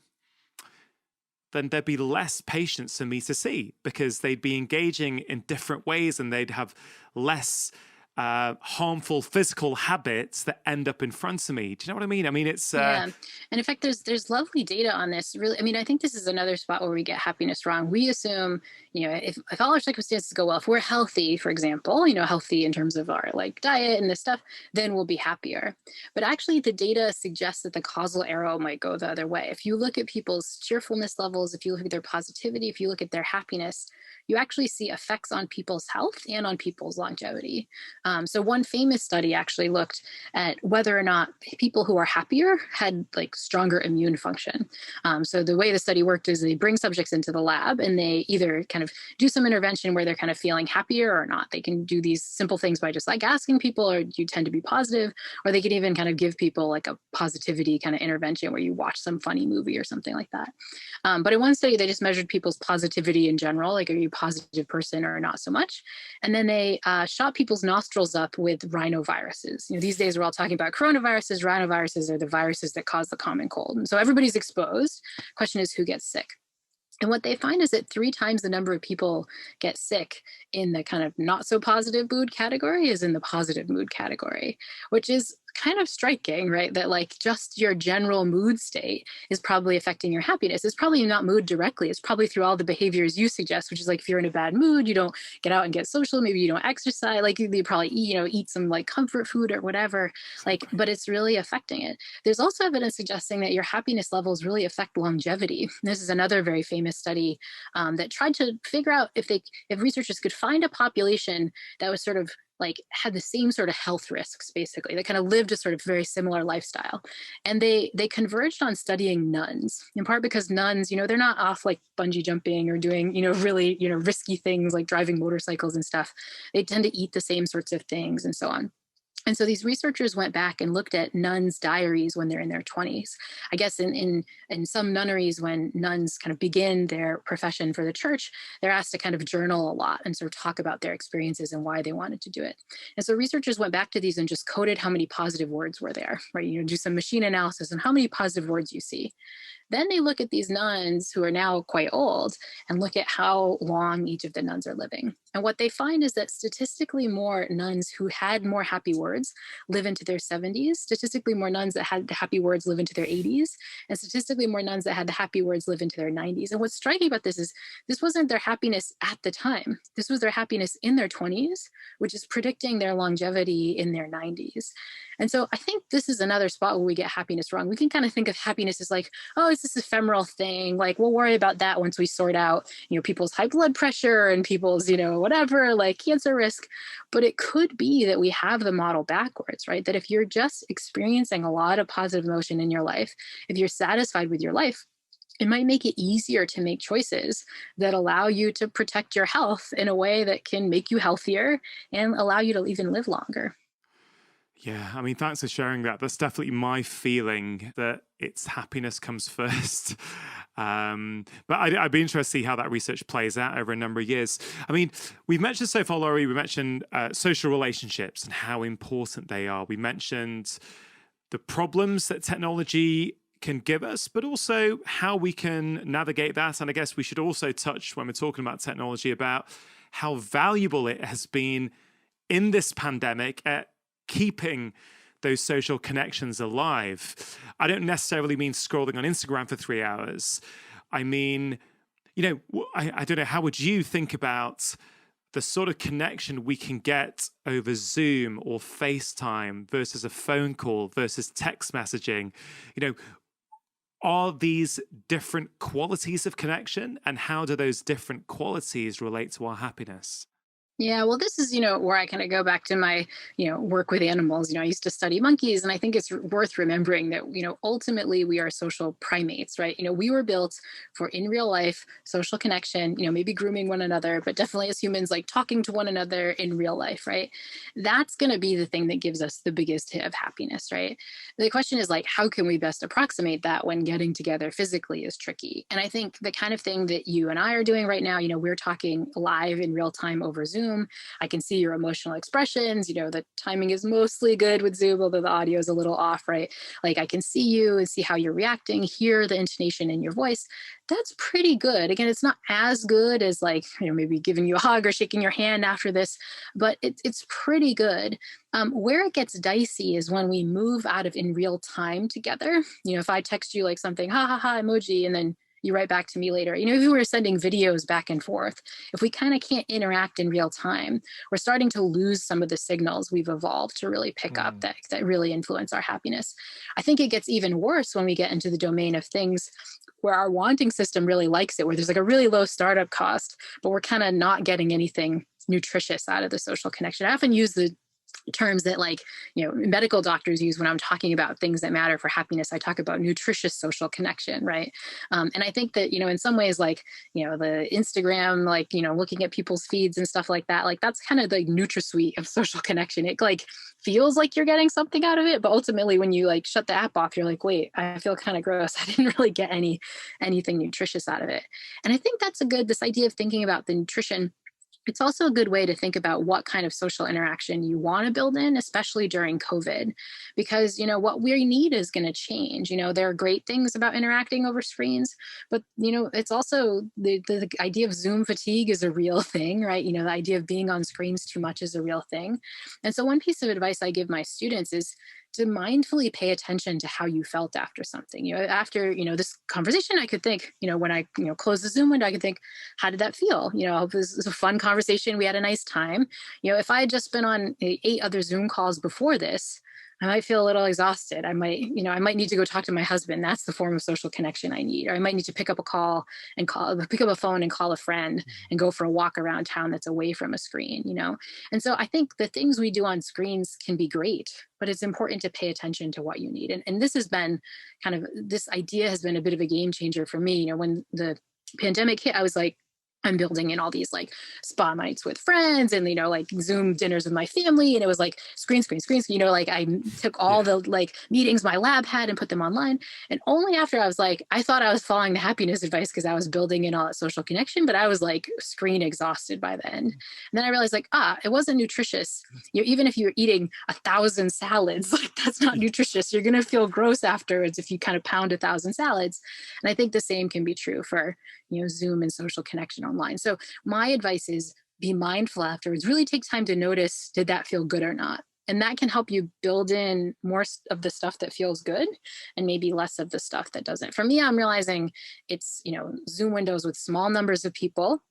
then there'd be less patients for me to see because they'd be engaging in different ways and they'd have less harmful physical habits that end up in front of me. Do you know what I mean? I mean, it's Yeah. And in fact, there's lovely data on this. Really, I mean, I think this is another spot where we get happiness wrong. We assume, if all our circumstances go well, if we're healthy, for example, healthy in terms of our like diet and this stuff, then we'll be happier. But actually, the data suggests that the causal arrow might go the other way. If you look at people's cheerfulness levels, if you look at their positivity, if you look at their happiness, you actually see effects on people's health and on people's longevity. So one famous study actually looked at whether or not people who are happier had like stronger immune function. So the way the study worked is they bring subjects into the lab and they either kind of do some intervention where they're kind of feeling happier or not. They can do these simple things by just like asking people, or you tend to be positive, or they could even kind of give people like a positivity kind of intervention where you watch some funny movie or something like that. But in one study, they just measured people's positivity in general, like are you a positive person or not so much. And then they shot people's nostrils up with rhinoviruses. These days we're all talking about coronaviruses. Rhinoviruses are the viruses that cause the common cold. And so everybody's exposed. Question is who gets sick? And what they find is that 3 times the number of people get sick in the kind of not so positive mood category is in the positive mood category, which is kind of striking, right? That like just your general mood state is probably affecting your happiness. It's probably not mood directly. It's probably through all the behaviors you suggest, which is like if you're in a bad mood, you don't get out and get social, maybe you don't exercise, like you probably eat some like comfort food or whatever, like, but it's really affecting it. There's also evidence suggesting that your happiness levels really affect longevity. This is another very famous study that tried to figure out if researchers could find a population that was sort of like had the same sort of health risks, basically. They kind of lived a sort of very similar lifestyle. And they converged on studying nuns, in part because nuns, they're not off like bungee jumping or doing, really, risky things like driving motorcycles and stuff. They tend to eat the same sorts of things and so on. And so these researchers went back and looked at nuns' diaries when they're in their 20s. I guess in some nunneries, when nuns kind of begin their profession for the church, they're asked to kind of journal a lot and sort of talk about their experiences and why they wanted to do it. And so researchers went back to these and just coded how many positive words were there, right? Do some machine analysis on how many positive words you see. Then they look at these nuns who are now quite old and look at how long each of the nuns are living. And what they find is that statistically more nuns who had more happy words live into their 70s, statistically more nuns that had the happy words live into their 80s, and statistically more nuns that had the happy words live into their 90s. And what's striking about this is this wasn't their happiness at the time. This was their happiness in their 20s, which is predicting their longevity in their 90s. And so I think this is another spot where we get happiness wrong. We can kind of think of happiness as like, oh, it's this ephemeral thing. Like we'll worry about that once we sort out, people's high blood pressure and people's, whatever, like cancer risk. But it could be that we have the model backwards, right? That if you're just experiencing a lot of positive emotion in your life, if you're satisfied with your life, it might make it easier to make choices that allow you to protect your health in a way that can make you healthier and allow you to even live longer. Yeah, I mean, thanks for sharing that. That's definitely my feeling, that it's happiness comes first. But I'd be interested to see how that research plays out over a number of years. I mean, we've mentioned so far, Laurie, we mentioned social relationships and how important they are. We mentioned the problems that technology can give us, but also how we can navigate that. And I guess we should also touch, when we're talking about technology, about how valuable it has been in this pandemic at keeping those social connections alive. I don't necessarily mean scrolling on Instagram for 3 hours. I mean, I don't know, how would you think about the sort of connection we can get over Zoom or FaceTime versus a phone call versus text messaging? Are these different qualities of connection, and how do those different qualities relate to our happiness? Yeah, well, this is, where I kind of go back to my, work with animals. I used to study monkeys, and I think it's worth remembering that, ultimately we are social primates, right? We were built for in real life social connection, maybe grooming one another, but definitely as humans, like talking to one another in real life, right? That's going to be the thing that gives us the biggest hit of happiness, right? The question is like, how can we best approximate that when getting together physically is tricky? And I think the kind of thing that you and I are doing right now, we're talking live in real time over Zoom. Zoom. I can see your emotional expressions. The timing is mostly good with Zoom, although the audio is a little off, right? Like I can see you and see how you're reacting, hear the intonation in your voice. That's pretty good. Again, it's not as good as like, maybe giving you a hug or shaking your hand after this, but it's pretty good. Where it gets dicey is when we move out of in real time together. If I text you like something, ha ha ha emoji, and then you write back to me later. If we were sending videos back and forth, if we kind of can't interact in real time, we're starting to lose some of the signals we've evolved to really pick up that really influence our happiness. I think it gets even worse when we get into the domain of things where our wanting system really likes it, where there's like a really low startup cost, but we're kind of not getting anything nutritious out of the social connection. I often use the terms that medical doctors use when I'm talking about things that matter for happiness. I talk about nutritious social connection, right? And I think that in some ways, the Instagram, looking at people's feeds and stuff like that, that's kind of the NutraSuite of social connection. It feels like you're getting something out of it, but ultimately when you shut the app off, you're like, wait, I feel kind of gross. I didn't really get anything nutritious out of it. And I think that's this idea of thinking about the nutrition. It's also a good way to think about what kind of social interaction you want to build in, especially during COVID, because, what we need is going to change. There are great things about interacting over screens, but, it's also the idea of Zoom fatigue is a real thing, right? The idea of being on screens too much is a real thing. And so one piece of advice I give my students is to mindfully pay attention to how you felt after something. After this conversation, I could think, when I close the Zoom window, I could think, how did that feel? This was a fun conversation. We had a nice time. If I had just been on 8 other Zoom calls before this, I might feel a little exhausted. I might need to go talk to my husband. That's the form of social connection I need. Or I might need to pick up a phone and call a friend and go for a walk around town that's away from a screen, And so I think the things we do on screens can be great, but it's important to pay attention to what you need. And this has been this idea has been a bit of a game changer for me. When the pandemic hit, I was like, I'm building in all these spa nights with friends and, Zoom dinners with my family. And it was screen. I took all the meetings my lab had and put them online. And only after I thought I was following the happiness advice because I was building in all that social connection, but I was screen exhausted by then. And then I realized it wasn't nutritious. Even if you're eating 1,000 salads, that's not nutritious. You're going to feel gross afterwards if you kind of pound 1,000 salads. And I think the same can be true for, Zoom and social connection online. So my advice is be mindful afterwards. Really take time to notice, did that feel good or not? And that can help you build in more of the stuff that feels good and maybe less of the stuff that doesn't. For me, I'm realizing it's, Zoom windows with small numbers of people.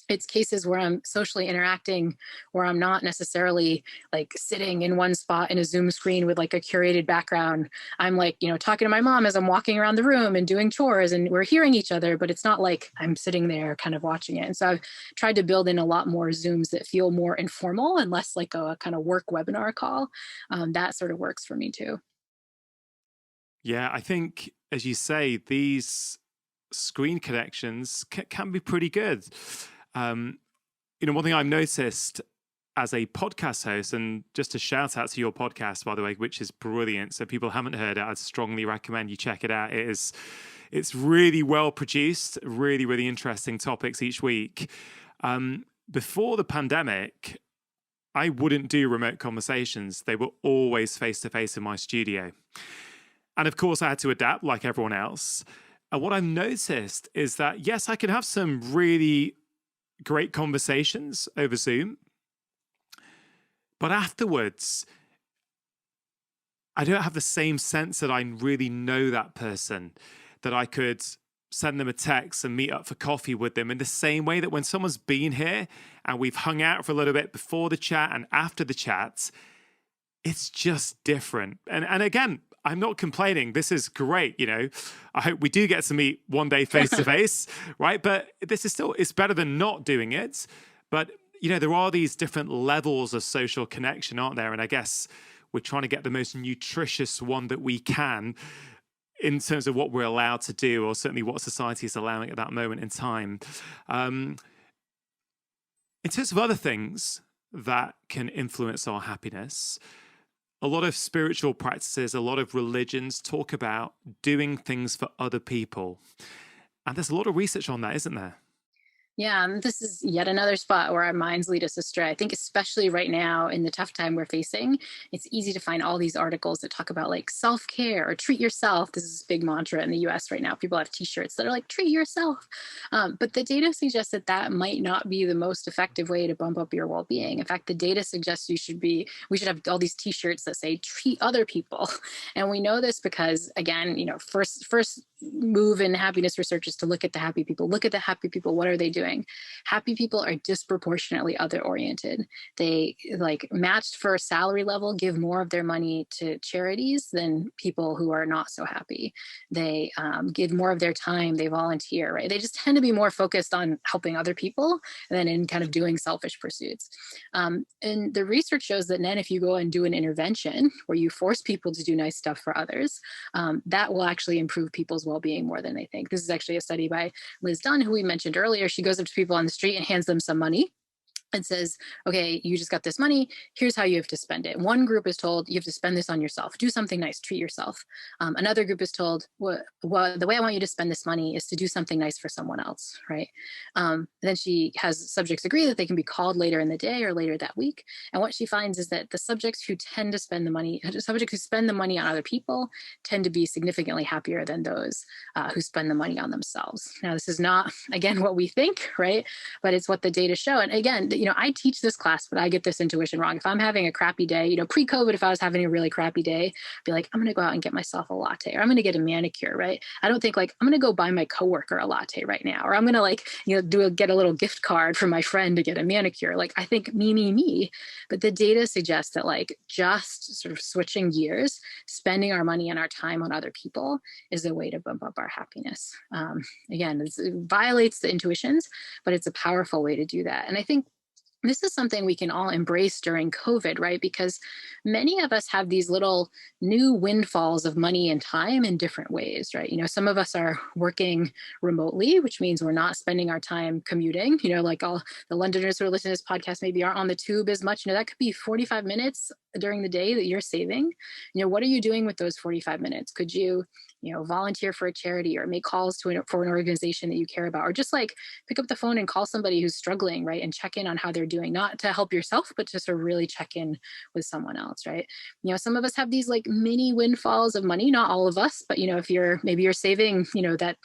It's cases where I'm socially interacting, where I'm not necessarily sitting in one spot in a Zoom screen with a curated background. I'm talking to my mom as I'm walking around the room and doing chores, and we're hearing each other, but it's not like I'm sitting there kind of watching it. And so I've tried to build in a lot more Zooms that feel more informal and less like a kind of work webinar call. That sort of works for me too. Yeah, I think, as you say, these screen connections can be pretty good. One thing I've noticed as a podcast host, and just a shout out to your podcast, by the way, which is brilliant. So if people haven't heard it, I'd strongly recommend you check it out. It's really well produced, really, really interesting topics each week. Before the pandemic, I wouldn't do remote conversations. They were always face-to-face in my studio. And of course, I had to adapt like everyone else. And what I've noticed is that, yes, I can have some really great conversations over Zoom, but afterwards, I don't have the same sense that I really know that person, that I could send them a text and meet up for coffee with them in the same way that when someone's been here and we've hung out for a little bit before the chat and after the chat, it's just different. And again, I'm not complaining. This is great. I hope we do get to meet one day face to face, right? But this is still, it's better than not doing it. But, there are these different levels of social connection, aren't there? And I guess we're trying to get the most nutritious one that we can in terms of what we're allowed to do, or certainly what society is allowing at that moment in time. In terms of other things that can influence our happiness, a lot of spiritual practices, a lot of religions talk about doing things for other people. And there's a lot of research on that, isn't there? Yeah, and this is yet another spot where our minds lead us astray. I think, especially right now in the tough time we're facing, it's easy to find all these articles that talk about like self care or treat yourself. This is a big mantra in the US right now. People have t shirts that are like, treat yourself. But the data suggests that that might not be the most effective way to bump up your well being. In fact, the data suggests we should have all these t shirts that say, treat other people. And we know this because, again, first move in happiness research is to look at the happy people. Look at the happy people. What are they doing? Happy people are disproportionately other oriented. They, like, matched for a salary level, give more of their money to charities than people who are not so happy. They give more of their time. They volunteer, right? They just tend to be more focused on helping other people than in kind of doing selfish pursuits. And the research shows that then if you go and do an intervention where you force people to do nice stuff for others, that will actually improve people's well-being more than they think. This is actually a study by Liz Dunn, who we mentioned earlier. She goes up to people on the street and hands them some money and says, okay, you just got this money. Here's how you have to spend it. One group is told, you have to spend this on yourself. Do something nice, treat yourself. Another group is told, well, the way I want you to spend this money is to do something nice for someone else, right? Then she has subjects agree that they can be called later in the day or later that week. And what she finds is that the subjects who tend to spend the money, subjects who spend the money on other people tend to be significantly happier than those who spend the money on themselves. Now, this is not, again, what we think, right? But it's what the data show. And again, I teach this class, but I get this intuition wrong. If I'm having a crappy day, pre-COVID, if I was having a really crappy day, I'd be like, I'm going to go out and get myself a latte, or I'm going to get a manicure, right? I don't think like, I'm going to go buy my coworker a latte right now, or I'm going to get a little gift card for my friend to get a manicure. Like, I think me. But the data suggests that like just sort of switching gears, spending our money and our time on other people is a way to bump up our happiness. Again, it violates the intuitions, but it's a powerful way to do that. And I think this is something we can all embrace during COVID, right? Because many of us have these little new windfalls of money and time in different ways, right? Some of us are working remotely, which means we're not spending our time commuting. Like all the Londoners who are listening to this podcast maybe aren't on the tube as much. That could be 45 minutes during the day that you're saving. What are you doing with those 45 minutes? Could you volunteer for a charity or make calls for an organization that you care about, or just like pick up the phone and call somebody who's struggling, right? And check in on how they're doing, not to help yourself, but to sort of really check in with someone else, right? Some of us have these like mini windfalls of money, not all of us, but if you're saving, that,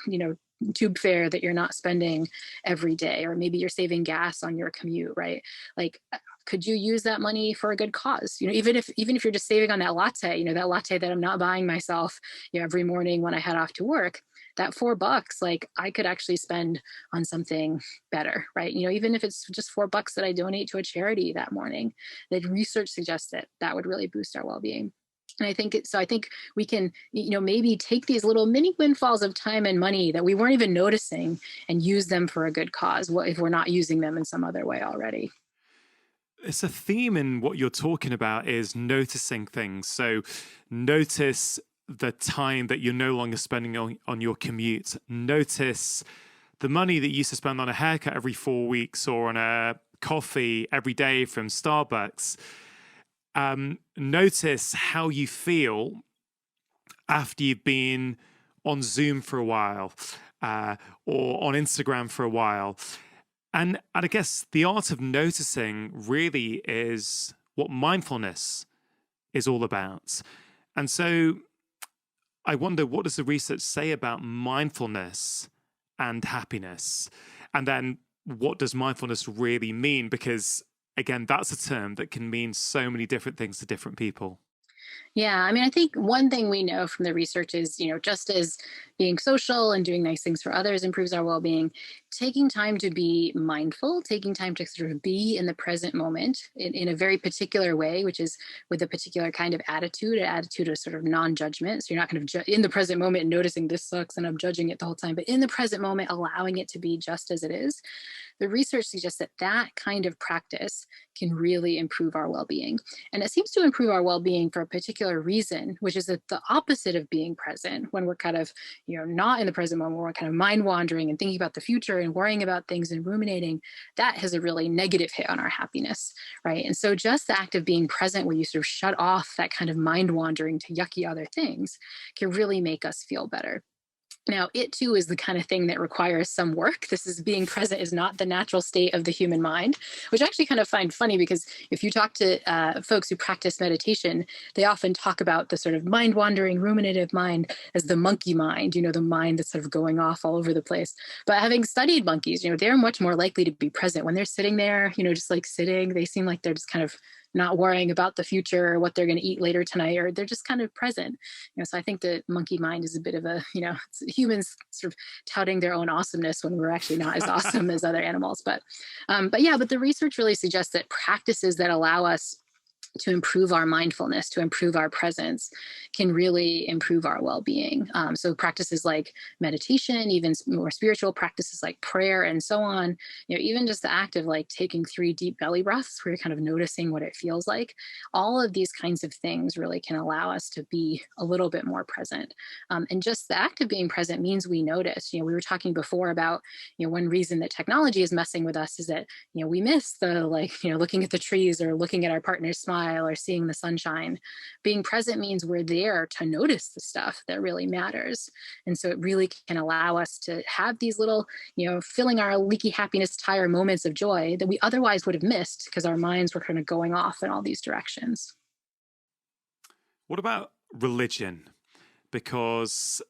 tube fare that you're not spending every day, or maybe you're saving gas on your commute, right? Like, could you use that money for a good cause? Even if you're just saving on that latte, that latte that I'm not buying myself, every morning when I head off to work, that $4, like I could actually spend on something better, right? Even if it's just $4 that I donate to a charity that morning, the research suggests that would really boost our well-being. And I think we can, maybe take these little mini windfalls of time and money that we weren't even noticing and use them for a good cause, if we're not using them in some other way already. It's a theme in what you're talking about is noticing things. So notice the time that you're no longer spending on your commute. Notice the money that you used to spend on a haircut every 4 weeks or on a coffee every day from Starbucks. Notice how you feel after you've been on Zoom for a while or on Instagram for a while. And I guess the art of noticing really is what mindfulness is all about. And so I wonder, what does the research say about mindfulness and happiness? And then what does mindfulness really mean? Because again, that's a term that can mean so many different things to different people. Yeah, I mean, I think one thing we know from the research is, just as being social and doing nice things for others improves our well-being, taking time to be mindful, taking time to sort of be in the present moment in a very particular way, which is with a particular kind of attitude, an attitude of sort of non-judgment. So you're not kind of in the present moment noticing this sucks and I'm judging it the whole time, but in the present moment, allowing it to be just as it is. The research suggests that kind of practice can really improve our well-being. And it seems to improve our well-being for a particular reason, which is that the opposite of being present, when we're kind of, not in the present moment, we're kind of mind wandering and thinking about the future and worrying about things and ruminating, that has a really negative hit on our happiness, right? And so just the act of being present, where you sort of shut off that kind of mind wandering to yucky other things, can really make us feel better. Now, it too is the kind of thing that requires some work. This is being present is not the natural state of the human mind, which I actually kind of find funny because if you talk to folks who practice meditation, they often talk about the sort of mind wandering, ruminative mind as the monkey mind, the mind that's sort of going off all over the place. But having studied monkeys, they're much more likely to be present when they're sitting there, just like sitting. They seem like they're just kind of not worrying about the future or what they're going to eat later tonight, or they're just kind of present. So I think the monkey mind is a bit of a, it's humans sort of touting their own awesomeness when we're actually not as awesome as other animals. But the research really suggests that practices that allow us to improve our mindfulness, to improve our presence, can really improve our well-being. So practices like meditation, even more spiritual practices like prayer and so on, even just the act of like taking 3 deep belly breaths where you're kind of noticing what it feels like, all of these kinds of things really can allow us to be a little bit more present. And just the act of being present means we notice. We were talking before about, one reason that technology is messing with us is that, we miss the looking at the trees or looking at our partner's smile or seeing the sunshine. Being present means we're there to notice the stuff that really matters. And so it really can allow us to have these little, filling our leaky happiness tire moments of joy that we otherwise would have missed because our minds were kind of going off in all these directions. What about religion? Because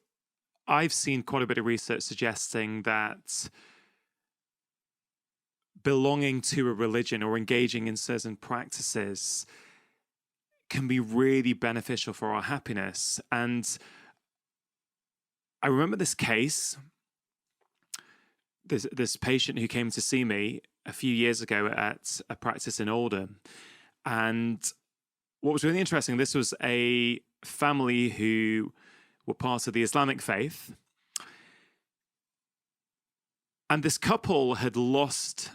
I've seen quite a bit of research suggesting that belonging to a religion or engaging in certain practices can be really beneficial for our happiness. And I remember this case, this patient who came to see me a few years ago at a practice in Oldham. And what was really interesting, this was a family who were part of the Islamic faith. And this couple had lost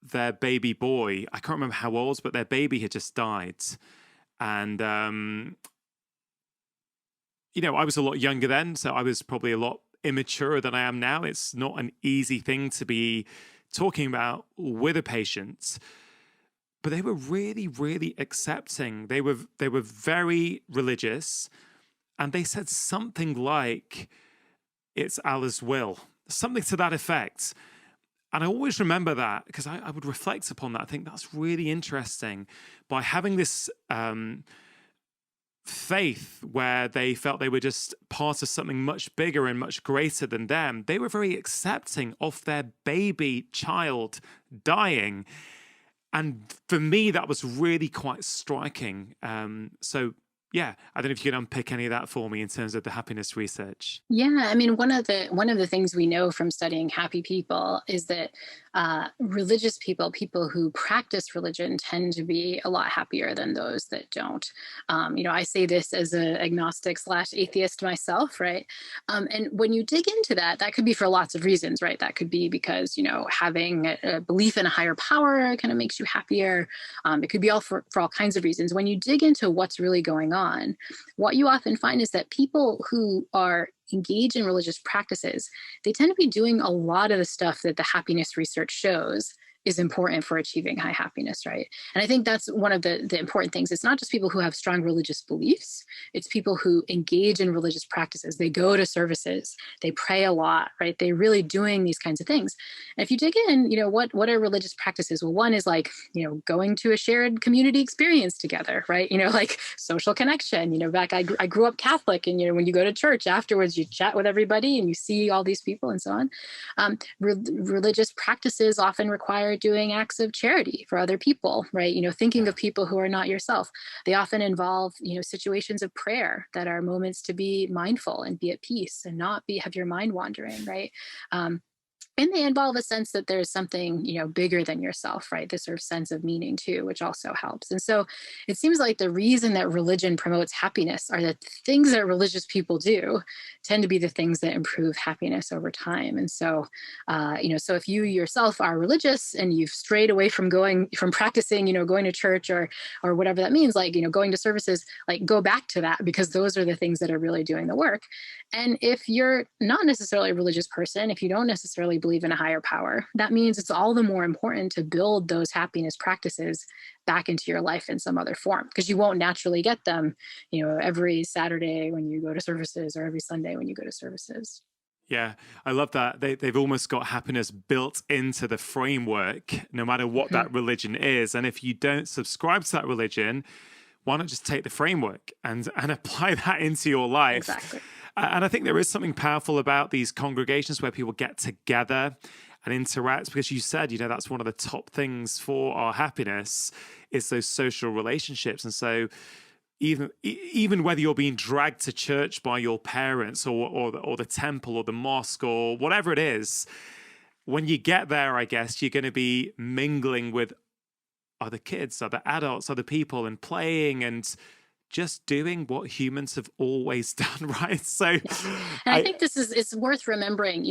their baby boy. I can't remember how old, but their baby had just died. And, I was a lot younger then, so I was probably a lot immature than I am now. It's not an easy thing to be talking about with a patient, but they were really, really accepting. They were very religious, and they said something like, "It's Allah's will," something to that effect. And I always remember that because I would reflect upon that. I think that's really interesting. By having this faith where they felt they were just part of something much bigger and much greater than them, they were very accepting of their baby child dying. And for me, that was really quite striking. So yeah, I don't know if you can unpick any of that for me in terms of the happiness research. Yeah, I mean, one of the things we know from studying happy people is that religious people, people who practice religion, tend to be a lot happier than those that don't. I say this as an agnostic/atheist myself, right? And when you dig into that, that could be for lots of reasons, right? That could be because having a belief in a higher power kind of makes you happier. It could be all for all kinds of reasons. When you dig into what's really going on, what you often find is that people who are engaged in religious practices, they tend to be doing a lot of the stuff that the happiness research shows is important for achieving high happiness, right? And I think that's one of the important things. It's not just people who have strong religious beliefs, it's people who engage in religious practices. They go to services, they pray a lot, right? They're really doing these kinds of things. And if you dig in, what are religious practices? Well, one is like, going to a shared community experience together, right? Like social connection. I grew up Catholic, and when you go to church afterwards, you chat with everybody and you see all these people and so on. Religious practices often require doing acts of charity for other people, right? Thinking of people who are not yourself. They often involve, situations of prayer that are moments to be mindful and be at peace and not have your mind wandering, right? And they involve a sense that there's something, bigger than yourself, right? This sort of sense of meaning too, which also helps. And so it seems like the reason that religion promotes happiness are that things that religious people do tend to be the things that improve happiness over time. And so, so if you yourself are religious and you've strayed away from practicing, going to church or whatever that means, like, going to services, like go back to that, because those are the things that are really doing the work. And if you're not necessarily a religious person, if you don't necessarily believe believe in a higher power, that means it's all the more important to build those happiness practices back into your life in some other form, because you won't naturally get them, every Saturday when you go to services or every Sunday when you go to services. Yeah, I love that. They've almost got happiness built into the framework, no matter what Mhm. that religion is. And if you don't subscribe to that religion, why not just take the framework and apply that into your life? Exactly. And I think there is something powerful about these congregations where people get together and interact, because you said, that's one of the top things for our happiness is those social relationships. And so even whether you're being dragged to church by your parents or the temple or the mosque or whatever it is, when you get there, I guess you're going to be mingling with other kids, other adults, other people, and playing and just doing what humans have always done, right? So Yeah. And I think this is, it's worth remembering,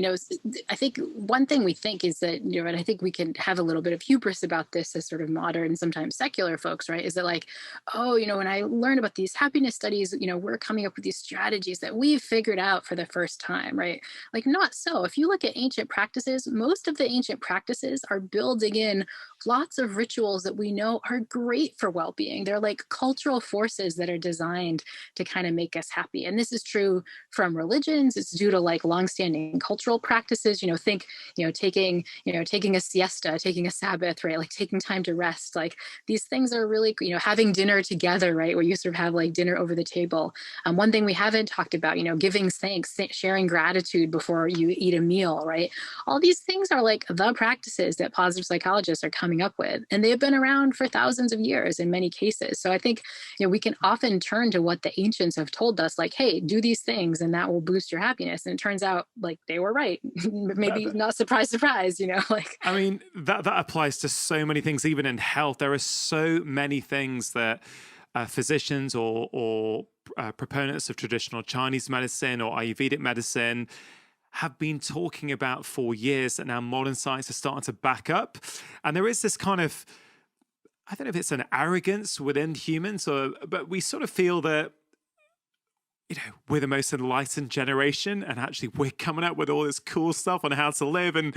I think one thing we think is that, and I think we can have a little bit of hubris about this as sort of modern, sometimes secular folks, right? Is that like, oh, when I learn about these happiness studies, we're coming up with these strategies that we've figured out for the first time, right? Like, not so. If you look at ancient practices, most of the ancient practices are building in lots of rituals that we know are great for well-being. They're like cultural forces that are designed to kind of make us happy. And this is true from religions. It's due to like longstanding cultural practices. Think, taking a siesta, taking a Sabbath, right? Like taking time to rest. Like these things are really, having dinner together, right? Where you sort of have like dinner over the table. One thing we haven't talked about, giving thanks, sharing gratitude before you eat a meal, right? All these things are like the practices that positive psychologists are coming up with, and they have been around for thousands of years in many cases. So I think we can often turn to what the ancients have told us, like, hey, do these things and that will boost your happiness. And it turns out like they were right. that, Maybe that- not, surprise, surprise, like. I mean, that applies to so many things, even in health. There are so many things that physicians or proponents of traditional Chinese medicine or Ayurvedic medicine have been talking about for years that now modern science is starting to back up. And there is this kind of, I don't know if it's an arrogance within humans, but we sort of feel that, we're the most enlightened generation and actually we're coming up with all this cool stuff on how to live. And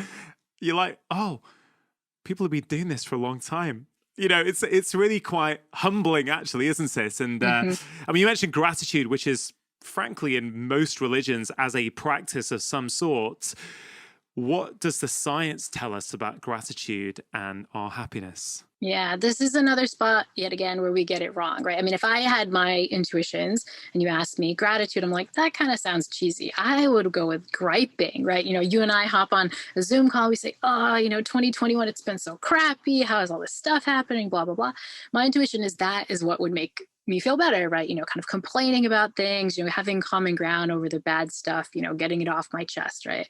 you're like, oh, people have been doing this for a long time. It's really quite humbling, actually, isn't it? And Mhm. I mean, you mentioned gratitude, which is frankly in most religions as a practice of some sort. What does the science tell us about gratitude and our happiness? Yeah, this is another spot yet again where we get it wrong, right? I mean, if I had my intuitions and you asked me gratitude, I'm like, that kind of sounds cheesy. I would go with griping, right? You and I hop on a Zoom call, we say, oh, 2021, it's been so crappy. How is all this stuff happening? Blah, blah, blah. My intuition is that is what would make me feel better, right? Kind of complaining about things, having common ground over the bad stuff, getting it off my chest, right?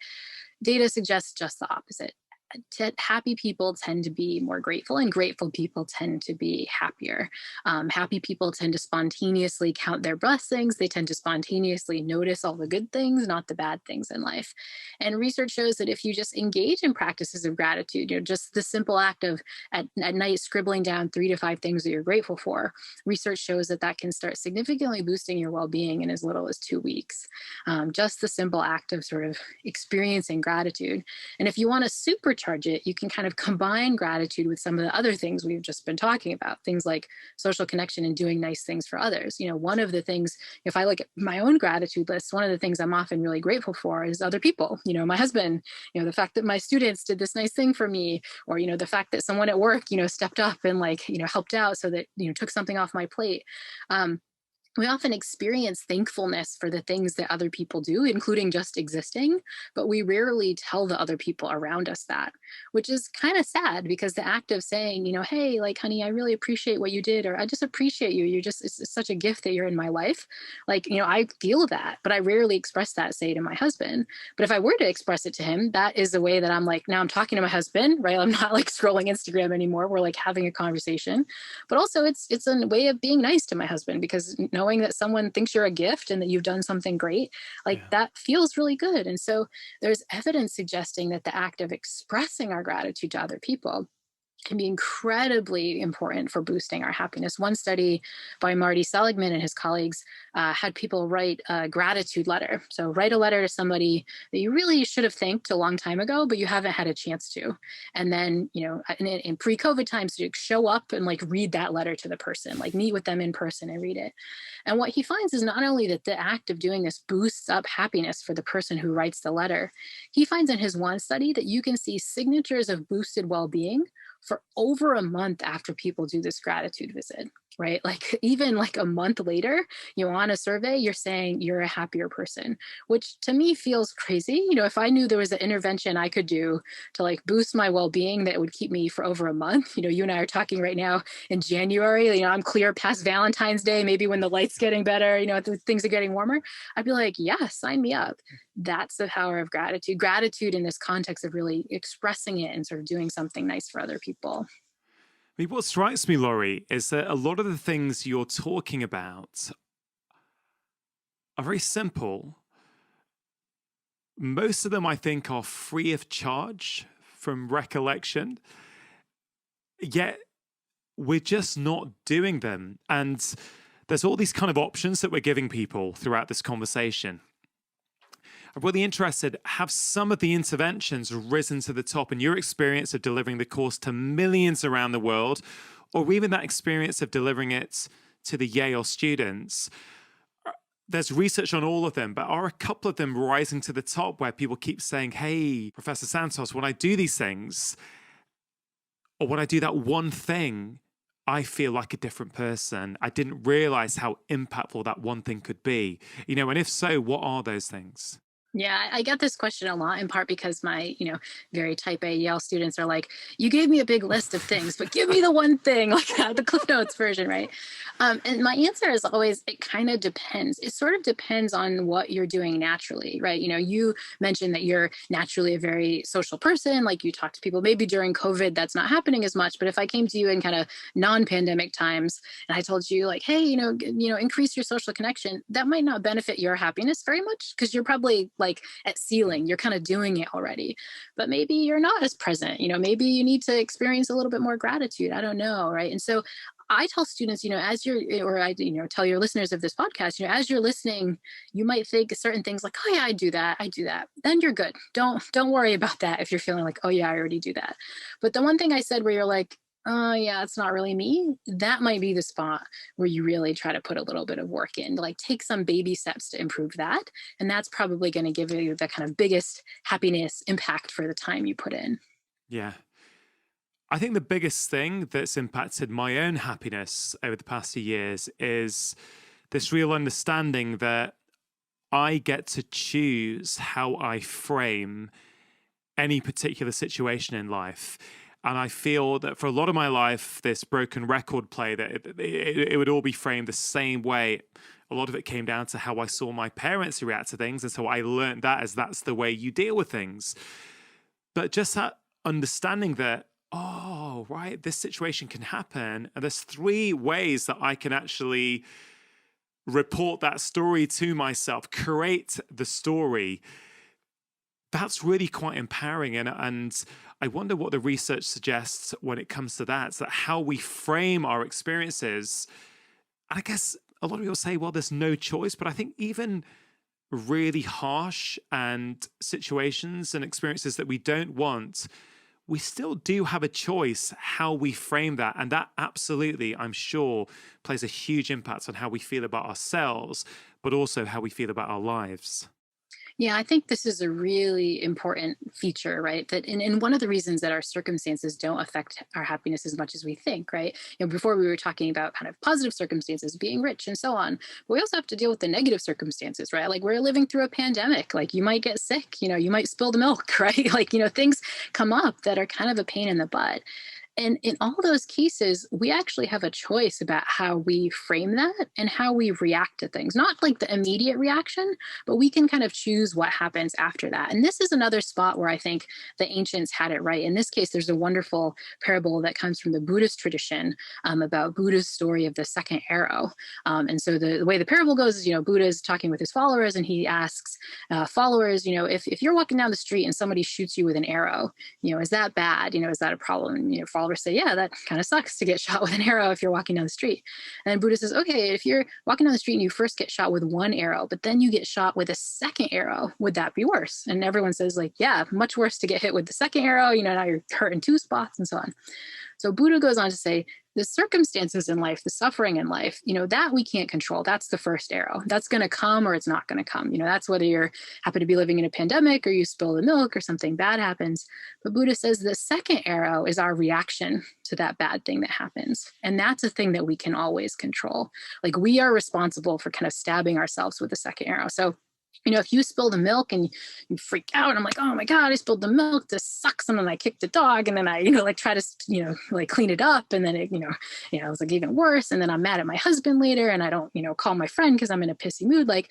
Data suggests just the opposite. Happy people tend to be more grateful, and grateful people tend to be happier. Happy people tend to spontaneously count their blessings. They tend to spontaneously notice all the good things, not the bad things in life. And research shows that if you just engage in practices of gratitude, just the simple act of at night scribbling down 3 to 5 things that you're grateful for, research shows that that can start significantly boosting your well-being in as little as 2 weeks. Just the simple act of sort of experiencing gratitude. And if you want to supercharge it, you can kind of combine gratitude with some of the other things we've just been talking about, things like social connection and doing nice things for others. One of the things, if I look at my own gratitude list, one of the things I'm often really grateful for is other people, my husband, the fact that my students did this nice thing for me, or, the fact that someone at work, stepped up and like, helped out so that, took something off my plate. We often experience thankfulness for the things that other people do, including just existing, but we rarely tell the other people around us that, which is kind of sad, because the act of saying, hey, like, honey, I really appreciate what you did, or I just appreciate you. It's such a gift that you're in my life. Like, I feel that, but I rarely express that, say, to my husband. But if I were to express it to him, that is a way that I'm like, now I'm talking to my husband, right? I'm not like scrolling Instagram anymore. We're like having a conversation. But also it's a way of being nice to my husband, because knowing that someone thinks you're a gift and that you've done something great, like Yeah. that feels really good. And so there's evidence suggesting that the act of expressing our gratitude to other people can be incredibly important for boosting our happiness. One study by Marty Seligman and his colleagues had people write a gratitude letter. So write a letter to somebody that you really should have thanked a long time ago, but you haven't had a chance to. And then, in pre-COVID times, to show up and like read that letter to the person, like meet with them in person and read it. And what he finds is not only that the act of doing this boosts up happiness for the person who writes the letter, he finds in his one study that you can see signatures of boosted well-being for over a month after people do this gratitude visit, right? Like even like a month later, on a survey, you're saying you're a happier person, which to me feels crazy. If I knew there was an intervention I could do to like boost my well-being that would keep me for over a month, you and I are talking right now in January, I'm clear past Valentine's Day, maybe when the light's getting better, things are getting warmer. I'd be like, yeah, sign me up. That's the power of gratitude. Gratitude in this context of really expressing it and sort of doing something nice for other people. I mean, what strikes me, Laurie, is that a lot of the things you're talking about are very simple. Most of them, I think, are free of charge from recollection, yet we're just not doing them. And there's all these kind of options that we're giving people throughout this conversation. I'm really interested, have some of the interventions risen to the top in your experience of delivering the course to millions around the world, or even that experience of delivering it to the Yale students? There's research on all of them, but are a couple of them rising to the top where people keep saying, hey, Professor Santos, when I do these things, or when I do that one thing, I feel like a different person. I didn't realize how impactful that one thing could be. And if so, what are those things? Yeah, I get this question a lot, in part because my, very type A Yale students are like, you gave me a big list of things, but give me the one thing, like the Cliff Notes version, right? And my answer is always, it kind of depends. It sort of depends on what you're doing naturally, right? You mentioned that you're naturally a very social person, like you talk to people. Maybe during COVID, that's not happening as much. But if I came to you in kind of non-pandemic times and I told you like, hey, increase your social connection, that might not benefit your happiness very much because you're probably like at ceiling, you're kind of doing it already, but maybe you're not as present, maybe you need to experience a little bit more gratitude. I don't know. Right. And so I tell students, as you're, or I, tell your listeners of this podcast, as you're listening, you might think certain things like, oh yeah, I do that. Then you're good. Don't worry about that. If you're feeling like, oh yeah, I already do that. But the one thing I said where you're like, oh yeah, it's not really me, that might be the spot where you really try to put a little bit of work in, to like take some baby steps to improve that. And that's probably going to give you the kind of biggest happiness impact for the time you put in. Yeah. I think the biggest thing that's impacted my own happiness over the past few years is this real understanding that I get to choose how I frame any particular situation in life. And I feel that for a lot of my life, this broken record play, that it would all be framed the same way. A lot of it came down to how I saw my parents react to things. And so I learned that as that's the way you deal with things. But just that understanding that, oh, right, this situation can happen. And there's 3 ways that I can actually report that story to myself, create the story. That's really quite empowering. And I wonder what the research suggests when it comes to that how we frame our experiences. And I guess a lot of people say, well, there's no choice. But I think even really harsh and situations and experiences that we don't want, we still do have a choice how we frame that. And that absolutely, I'm sure, plays a huge impact on how we feel about ourselves, but also how we feel about our lives. Yeah, I think this is a really important feature, right? That and one of the reasons that our circumstances don't affect our happiness as much as we think, right? Before we were talking about kind of positive circumstances, being rich and so on, but we also have to deal with the negative circumstances, right? Like we're living through a pandemic, like you might get sick, you might spill the milk, right? Like, things come up that are kind of a pain in the butt. And in all those cases, we actually have a choice about how we frame that and how we react to things. Not like the immediate reaction, but we can kind of choose what happens after that. And this is another spot where I think the ancients had it right. In this case, there's a wonderful parable that comes from the Buddhist tradition about Buddha's story of the second arrow. And so the way the parable goes is, Buddha is talking with his followers and he asks followers, if you're walking down the street and somebody shoots you with an arrow, is that bad? Is that a problem? followers say, yeah, that kind of sucks to get shot with an arrow if you're walking down the street. And then Buddha says, okay, if you're walking down the street and you first get shot with one arrow, but then you get shot with a second arrow, would that be worse? And everyone says like, yeah, much worse to get hit with the second arrow. Now you're hurt in 2 spots and so on. So Buddha goes on to say, the circumstances in life, the suffering in life, that we can't control. That's the first arrow. That's going to come or it's not going to come. That's whether you're happen to be living in a pandemic or you spill the milk or something bad happens. But Buddha says the second arrow is our reaction to that bad thing that happens. And that's a thing that we can always control. Like we are responsible for kind of stabbing ourselves with the second arrow. So if you spill the milk and you freak out, and I'm like, oh my God, I spilled the milk. This sucks. And then I kick the dog, and then I, try to, clean it up. And then it, it was like even worse. And then I'm mad at my husband later, and I don't, call my friend because I'm in a pissy mood. Like,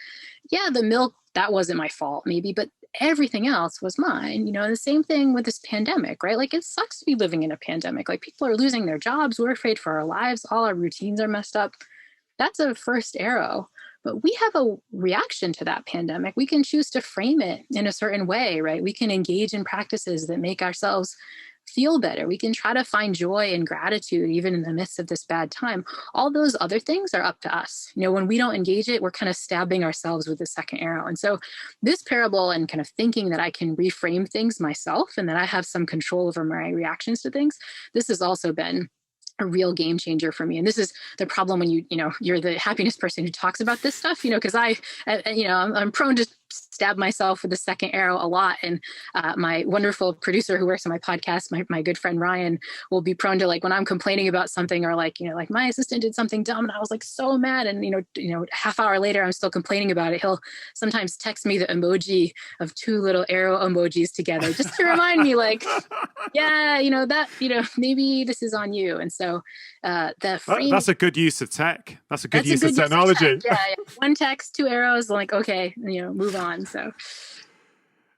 yeah, the milk, that wasn't my fault maybe, but everything else was mine. And the same thing with this pandemic, right? Like it sucks to be living in a pandemic. Like people are losing their jobs. We're afraid for our lives. All our routines are messed up. That's a first arrow. But we have a reaction to that pandemic. We can choose to frame it in a certain way, right? We can engage in practices that make ourselves feel better. We can try to find joy and gratitude even in the midst of this bad time. All those other things are up to us. When we don't engage it, we're kind of stabbing ourselves with the second arrow. And so this parable and kind of thinking that I can reframe things myself and that I have some control over my reactions to things, this has also been a real game changer for me. And this is the problem when you're the happiness person who talks about this stuff, because I'm prone to stab myself with the second arrow a lot. And my wonderful producer who works on my podcast, my good friend Ryan, will be prone to like when I'm complaining about something or like my assistant did something dumb and I was like so mad. And, half hour later, I'm still complaining about it. He'll sometimes text me the emoji of 2 little arrow emojis together just to remind me like, yeah, maybe this is on you. And so that's a good use of tech. That's a good use of technology. Yeah. 1 text, 2 arrows, like, okay, move on. So,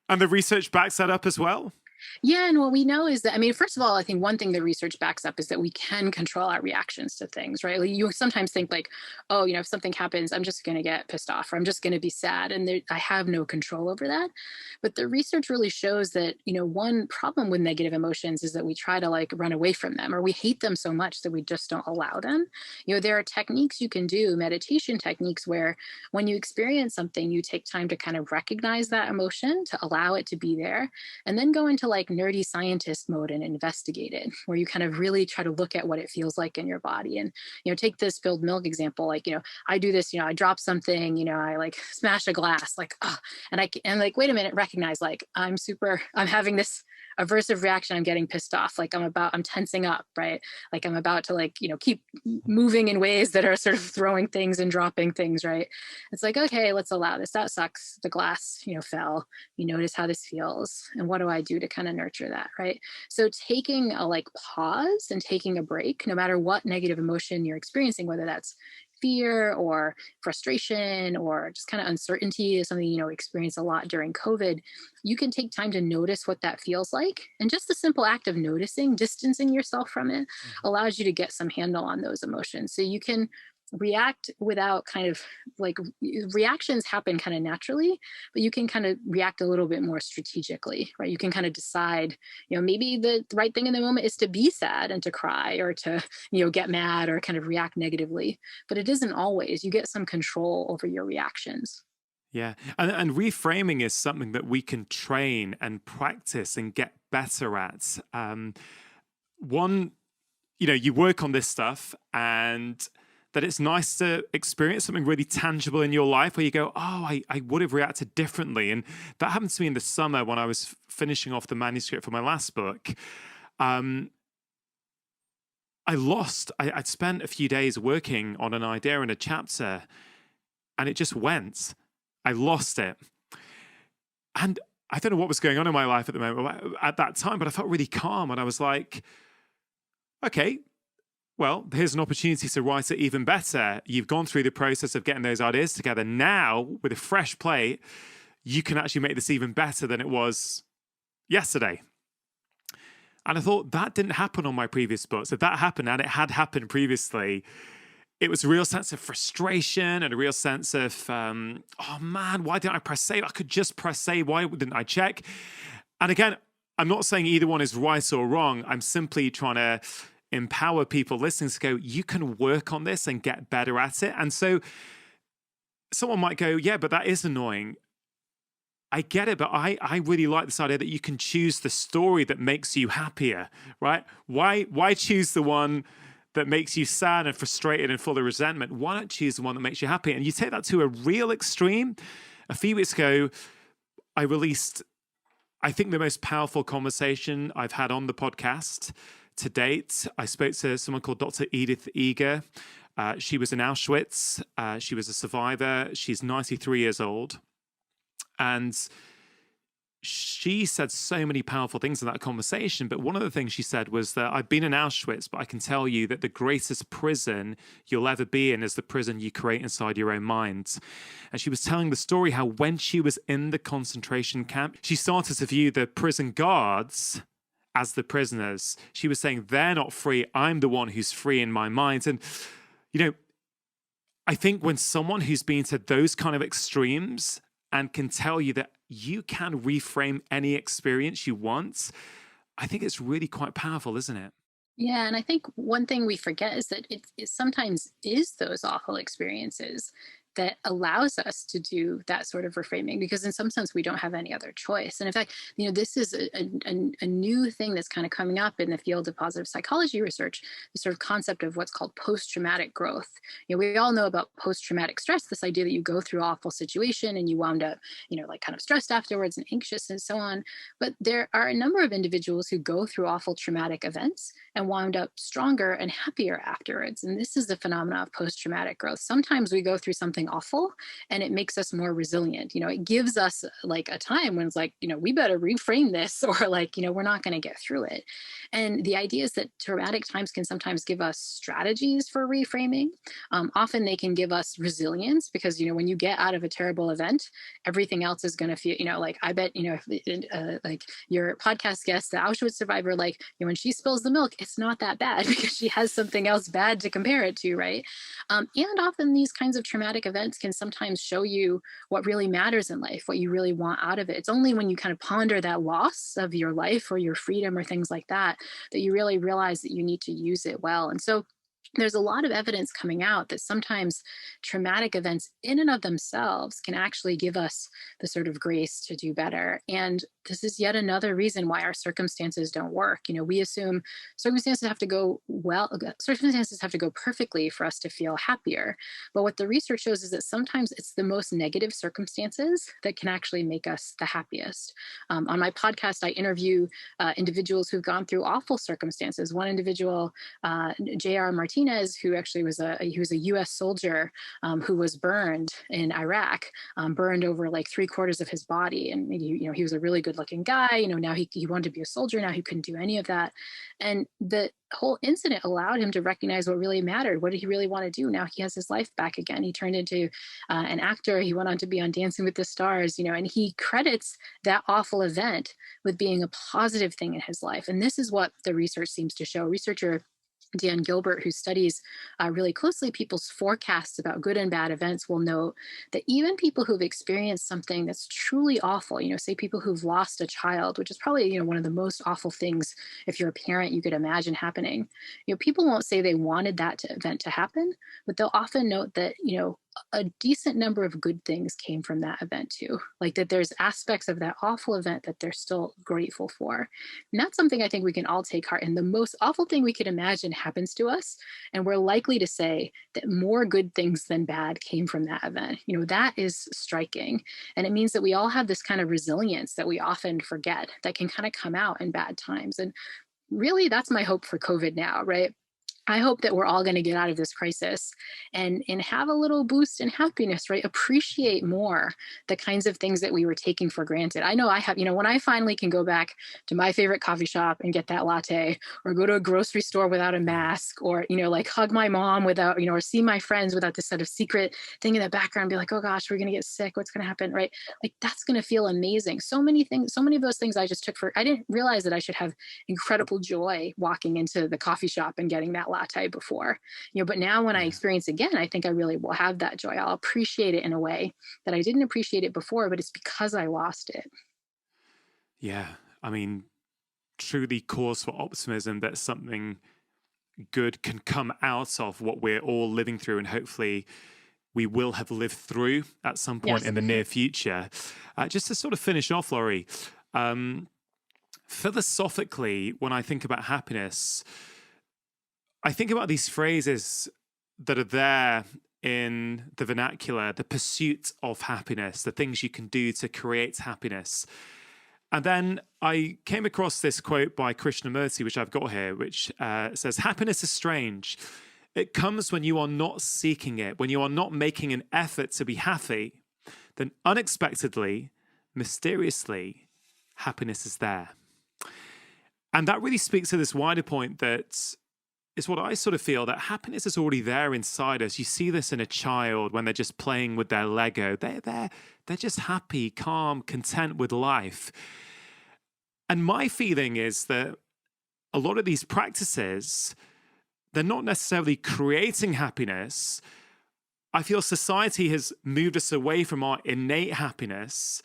and the research backs that up as well. Yeah. And what we know is that, first of all, I think one thing the research backs up is that we can control our reactions to things, right? Like you sometimes think like, oh, if something happens, I'm just going to get pissed off or I'm just going to be sad. And I have no control over that. But the research really shows that, one problem with negative emotions is that we try to like run away from them or we hate them so much that we just don't allow them. There are techniques you can do, meditation techniques, where when you experience something, you take time to kind of recognize that emotion, to allow it to be there, and then go into like nerdy scientist mode and investigate it, where you kind of really try to look at what it feels like in your body. And, take the spilled milk example. Like, I do this, I drop something, I like smash a glass, like, oh, and like, wait a minute, recognize like, I'm having this aversive reaction. I'm getting pissed off. Like I'm tensing up, right? Like I'm about to like, keep moving in ways that are sort of throwing things and dropping things, right? It's like, okay, let's allow this. That sucks. The glass, fell. You notice how this feels. And what do I do to kind of nurture that, right? So taking a like pause and taking a break, no matter what negative emotion you're experiencing, whether that's fear or frustration or just kind of uncertainty is something, experienced a lot during COVID, you can take time to notice what that feels like. And just the simple act of noticing, distancing yourself from it allows you to get some handle on those emotions. So you can react without kind of like reactions happen kind of naturally, but you can kind of react a little bit more strategically, right? You can kind of decide, maybe the right thing in the moment is to be sad and to cry or to, get mad or kind of react negatively, but it isn't always. You get some control over your reactions. Yeah. And reframing is something that we can train and practice and get better at. You work on this stuff and that it's nice to experience something really tangible in your life where you go, oh, I would have reacted differently. And that happened to me in the summer when I was finishing off the manuscript for my last book. I'd spent a few days working on an idea in a chapter and it just went. I lost it. And I don't know what was going on in my life at the moment at that time, but I felt really calm. And I was like, okay, well, here's an opportunity to write it even better. You've gone through the process of getting those ideas together. Now, with a fresh plate, you can actually make this even better than it was yesterday. And I thought that didn't happen on my previous book. So that happened, and it had happened previously. It was a real sense of frustration and a real sense of, oh man, why didn't I press save? I could just press save. Why didn't I check? And again, I'm not saying either one is right or wrong. I'm simply trying to empower people listening to go, you can work on this and get better at it. And so someone might go, yeah, but that is annoying. I get it, but I really like this idea that you can choose the story that makes you happier, right? Why choose the one that makes you sad and frustrated and full of resentment? Why not choose the one that makes you happy? And you take that to a real extreme. A few weeks ago, I released, I think, the most powerful conversation I've had on the podcast to date. I spoke to someone called Dr. Edith Eger. She was in Auschwitz. She was a survivor. She's 93 years old. And she said so many powerful things in that conversation. But one of the things she said was that I've been in Auschwitz, but I can tell you that the greatest prison you'll ever be in is the prison you create inside your own mind. And she was telling the story how when she was in the concentration camp, she started to view the prison guards as the prisoners. She was saying, they're not free. I'm the one who's free in my mind. And, you know, I think when someone who's been to those kind of extremes and can tell you that you can reframe any experience you want, I think it's really quite powerful, isn't it? Yeah, and I think one thing we forget is that it sometimes is those awful experiences that allows us to do that sort of reframing, because in some sense we don't have any other choice. And in fact, this is a new thing that's kind of coming up in the field of positive psychology research, the sort of concept of what's called post-traumatic growth. We all know about post-traumatic stress, this idea that you go through awful situation and you wound up, like kind of stressed afterwards and anxious and so on. But there are a number of individuals who go through awful traumatic events and wound up stronger and happier afterwards. And this is the phenomena of post-traumatic growth. Sometimes we go through something awful and it makes us more resilient. It gives us like a time when it's like, we better reframe this, or like, we're not going to get through it. And the idea is that traumatic times can sometimes give us strategies for reframing. Often they can give us resilience, because, when you get out of a terrible event, everything else is going to feel, like, I bet, like your podcast guest, the Auschwitz survivor, like, when she spills the milk, it's not that bad because she has something else bad to compare it to, right? And often these kinds of traumatic events can sometimes show you what really matters in life, what you really want out of it. It's only when you kind of ponder that loss of your life or your freedom or things like that, that you really realize that you need to use it well. And so there's a lot of evidence coming out that sometimes traumatic events in and of themselves can actually give us the sort of grace to do better. And this is yet another reason why our circumstances don't work. We assume circumstances have to go well, circumstances have to go perfectly for us to feel happier. But what the research shows is that sometimes it's the most negative circumstances that can actually make us the happiest. On my podcast, I interview individuals who've gone through awful circumstances. One individual, J.R. Martinez, who actually was a U.S. soldier who was burned in Iraq, burned over like 3/4 of his body, and he was a really good-looking guy. Now he wanted to be a soldier. Now he couldn't do any of that, and the whole incident allowed him to recognize what really mattered. What did he really want to do? Now he has his life back again. He turned into an actor. He went on to be on Dancing with the Stars. And he credits that awful event with being a positive thing in his life. And this is what the research seems to show. Researcher Dan Gilbert, who studies really closely people's forecasts about good and bad events, will note that even people who've experienced something that's truly awful, say people who've lost a child, which is probably, one of the most awful things, if you're a parent, you could imagine happening. People won't say they wanted that event to happen, but they'll often note that, a decent number of good things came from that event too. Like that there's aspects of that awful event that they're still grateful for. And that's something I think we can all take heart in. The most awful thing we could imagine happens to us, and we're likely to say that more good things than bad came from that event. That is striking. And it means that we all have this kind of resilience that we often forget that can kind of come out in bad times. And really, that's my hope for COVID now, right? I hope that we're all going to get out of this crisis and have a little boost in happiness, right? Appreciate more the kinds of things that we were taking for granted. I know I have, when I finally can go back to my favorite coffee shop and get that latte, or go to a grocery store without a mask, or, like hug my mom without, or see my friends without this sort of secret thing in the background, be like, oh gosh, we're going to get sick. What's going to happen, right? Like that's going to feel amazing. So many things, so many of those things I just took I didn't realize that I should have incredible joy walking into the coffee shop and getting that latte before, but now when I experience again, I think I really will have that joy. I'll appreciate it in a way that I didn't appreciate it before, but it's because I lost it. Yeah. I mean, truly cause for optimism that something good can come out of what we're all living through, and hopefully we will have lived through at some point Yes. in the near future. Just to sort of finish off, Laurie, philosophically, when I think about happiness, I think about these phrases that are there in the vernacular: the pursuit of happiness, the things you can do to create happiness. And then I came across this quote by Krishnamurti, which I've got here, which says, "Happiness is strange. It comes when you are not seeking it, when you are not making an effort to be happy. Then unexpectedly, mysteriously, happiness is there." And that really speaks to this wider point that is what I sort of feel, that happiness is already there inside us. You see this in a child when they're just playing with their Lego. They're just happy, calm, content with life. And my feeling is that a lot of these practices, they're not necessarily creating happiness. I feel society has moved us away from our innate happiness,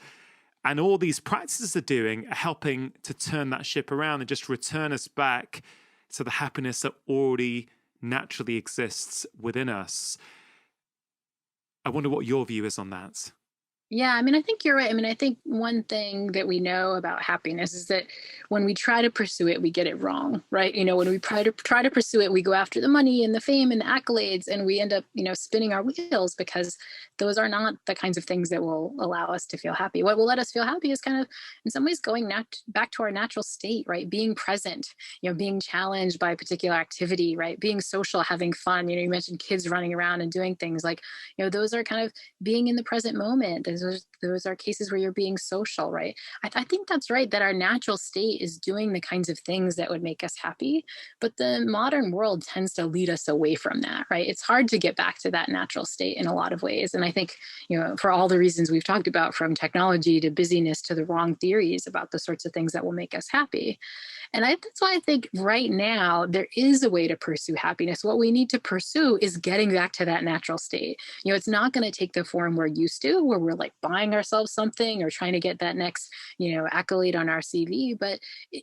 and all these practices are doing are helping to turn that ship around and just return us back to the happiness that already naturally exists within us. I wonder what your view is on that. Yeah, I mean, I think you're right. I mean, I think one thing that we know about happiness is that when we try to pursue it, we get it wrong, right? When we try to pursue it, we go after the money and the fame and the accolades, and we end up, spinning our wheels, because those are not the kinds of things that will allow us to feel happy. What will let us feel happy is kind of, in some ways, going back to our natural state, right? Being present, being challenged by a particular activity, right? Being social, having fun. You mentioned kids running around and doing things like, those are kind of being in the present moment. Those are cases where you're being social, right? I think that's right, that our natural state is doing the kinds of things that would make us happy. But the modern world tends to lead us away from that, right? It's hard to get back to that natural state in a lot of ways. And I think, for all the reasons we've talked about, from technology to busyness to the wrong theories about the sorts of things that will make us happy. And that's why I think right now there is a way to pursue happiness. What we need to pursue is getting back to that natural state. It's not going to take the form we're used to, where we're like buying ourselves something or trying to get that next, accolade on our CV, but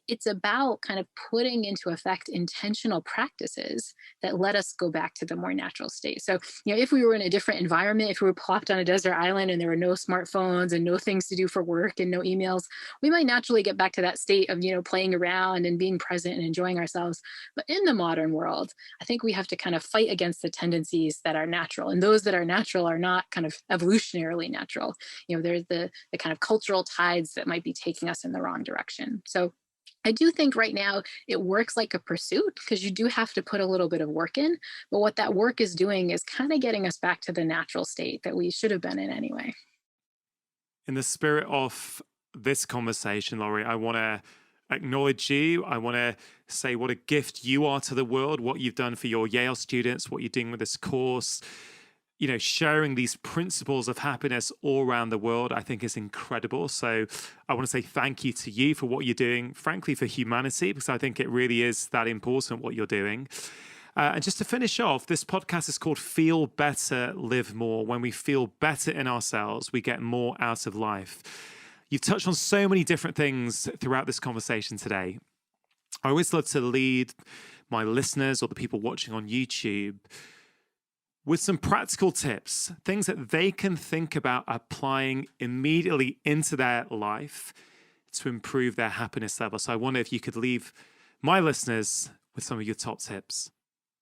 it's about kind of putting into effect intentional practices that let us go back to the more natural state. So, if we were in a different environment, if we were plopped on a desert island and there were no smartphones and no things to do for work and no emails, we might naturally get back to that state of, playing around and being present and enjoying ourselves. But in the modern world, I think we have to kind of fight against the tendencies that are natural. And those that are natural are not kind of evolutionarily natural. There's the kind of cultural tides that might be taking us in the wrong direction. So I do think right now it works like a pursuit, because you do have to put a little bit of work in. But what that work is doing is kind of getting us back to the natural state that we should have been in anyway. In the spirit of this conversation, Laurie, I want to acknowledge you. I want to say what a gift you are to the world, what you've done for your Yale students, what you're doing with this course. Sharing these principles of happiness all around the world, I think is incredible. So I want to say thank you to you for what you're doing, frankly, for humanity, because I think it really is that important what you're doing. And just to finish off, this podcast is called Feel Better, Live More. When we feel better in ourselves, we get more out of life. You've touched on so many different things throughout this conversation today. I always love to lead my listeners or the people watching on YouTube with some practical tips, things that they can think about applying immediately into their life to improve their happiness level. So I wonder if you could leave my listeners with some of your top tips.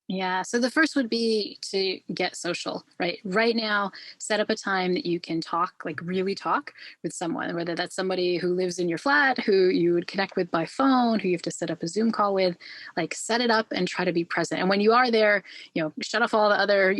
Yeah. So the first would be to get social, right? Right now, set up a time that you can talk, like really talk with someone, whether that's somebody who lives in your flat, who you would connect with by phone, who you have to set up a Zoom call with. Like, set it up and try to be present. And when you are there, shut off all the other,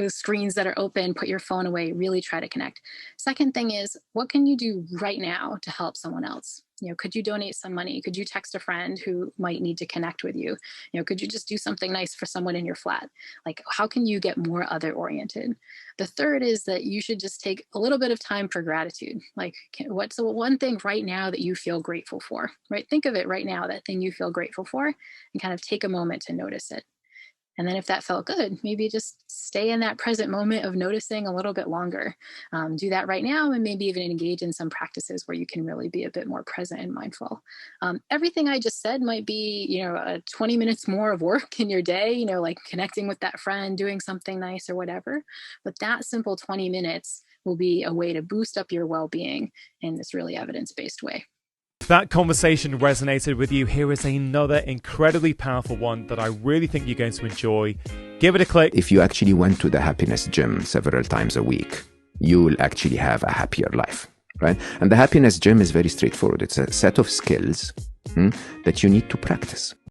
screens that are open, put your phone away, really try to connect. Second thing is, what can you do right now to help someone else? Could you donate some money? Could you text a friend who might need to connect with you? Could you just do something nice for someone in your flat? Like, how can you get more other oriented? The third is that you should just take a little bit of time for gratitude. Like, what's the one thing right now that you feel grateful for, right? Think of it right now, that thing you feel grateful for, and kind of take a moment to notice it. And then if that felt good, maybe just stay in that present moment of noticing a little bit longer. Do that right now, and maybe even engage in some practices where you can really be a bit more present and mindful. Everything I just said might be, 20 minutes more of work in your day, like connecting with that friend, doing something nice or whatever. But that simple 20 minutes will be a way to boost up your well-being in this really evidence-based way. If that conversation resonated with you, here is another incredibly powerful one that I really think you're going to enjoy. Give it a click. If you actually went to the happiness gym several times a week, you will actually have a happier life, right? And the happiness gym is very straightforward. It's a set of skills that you need to practice.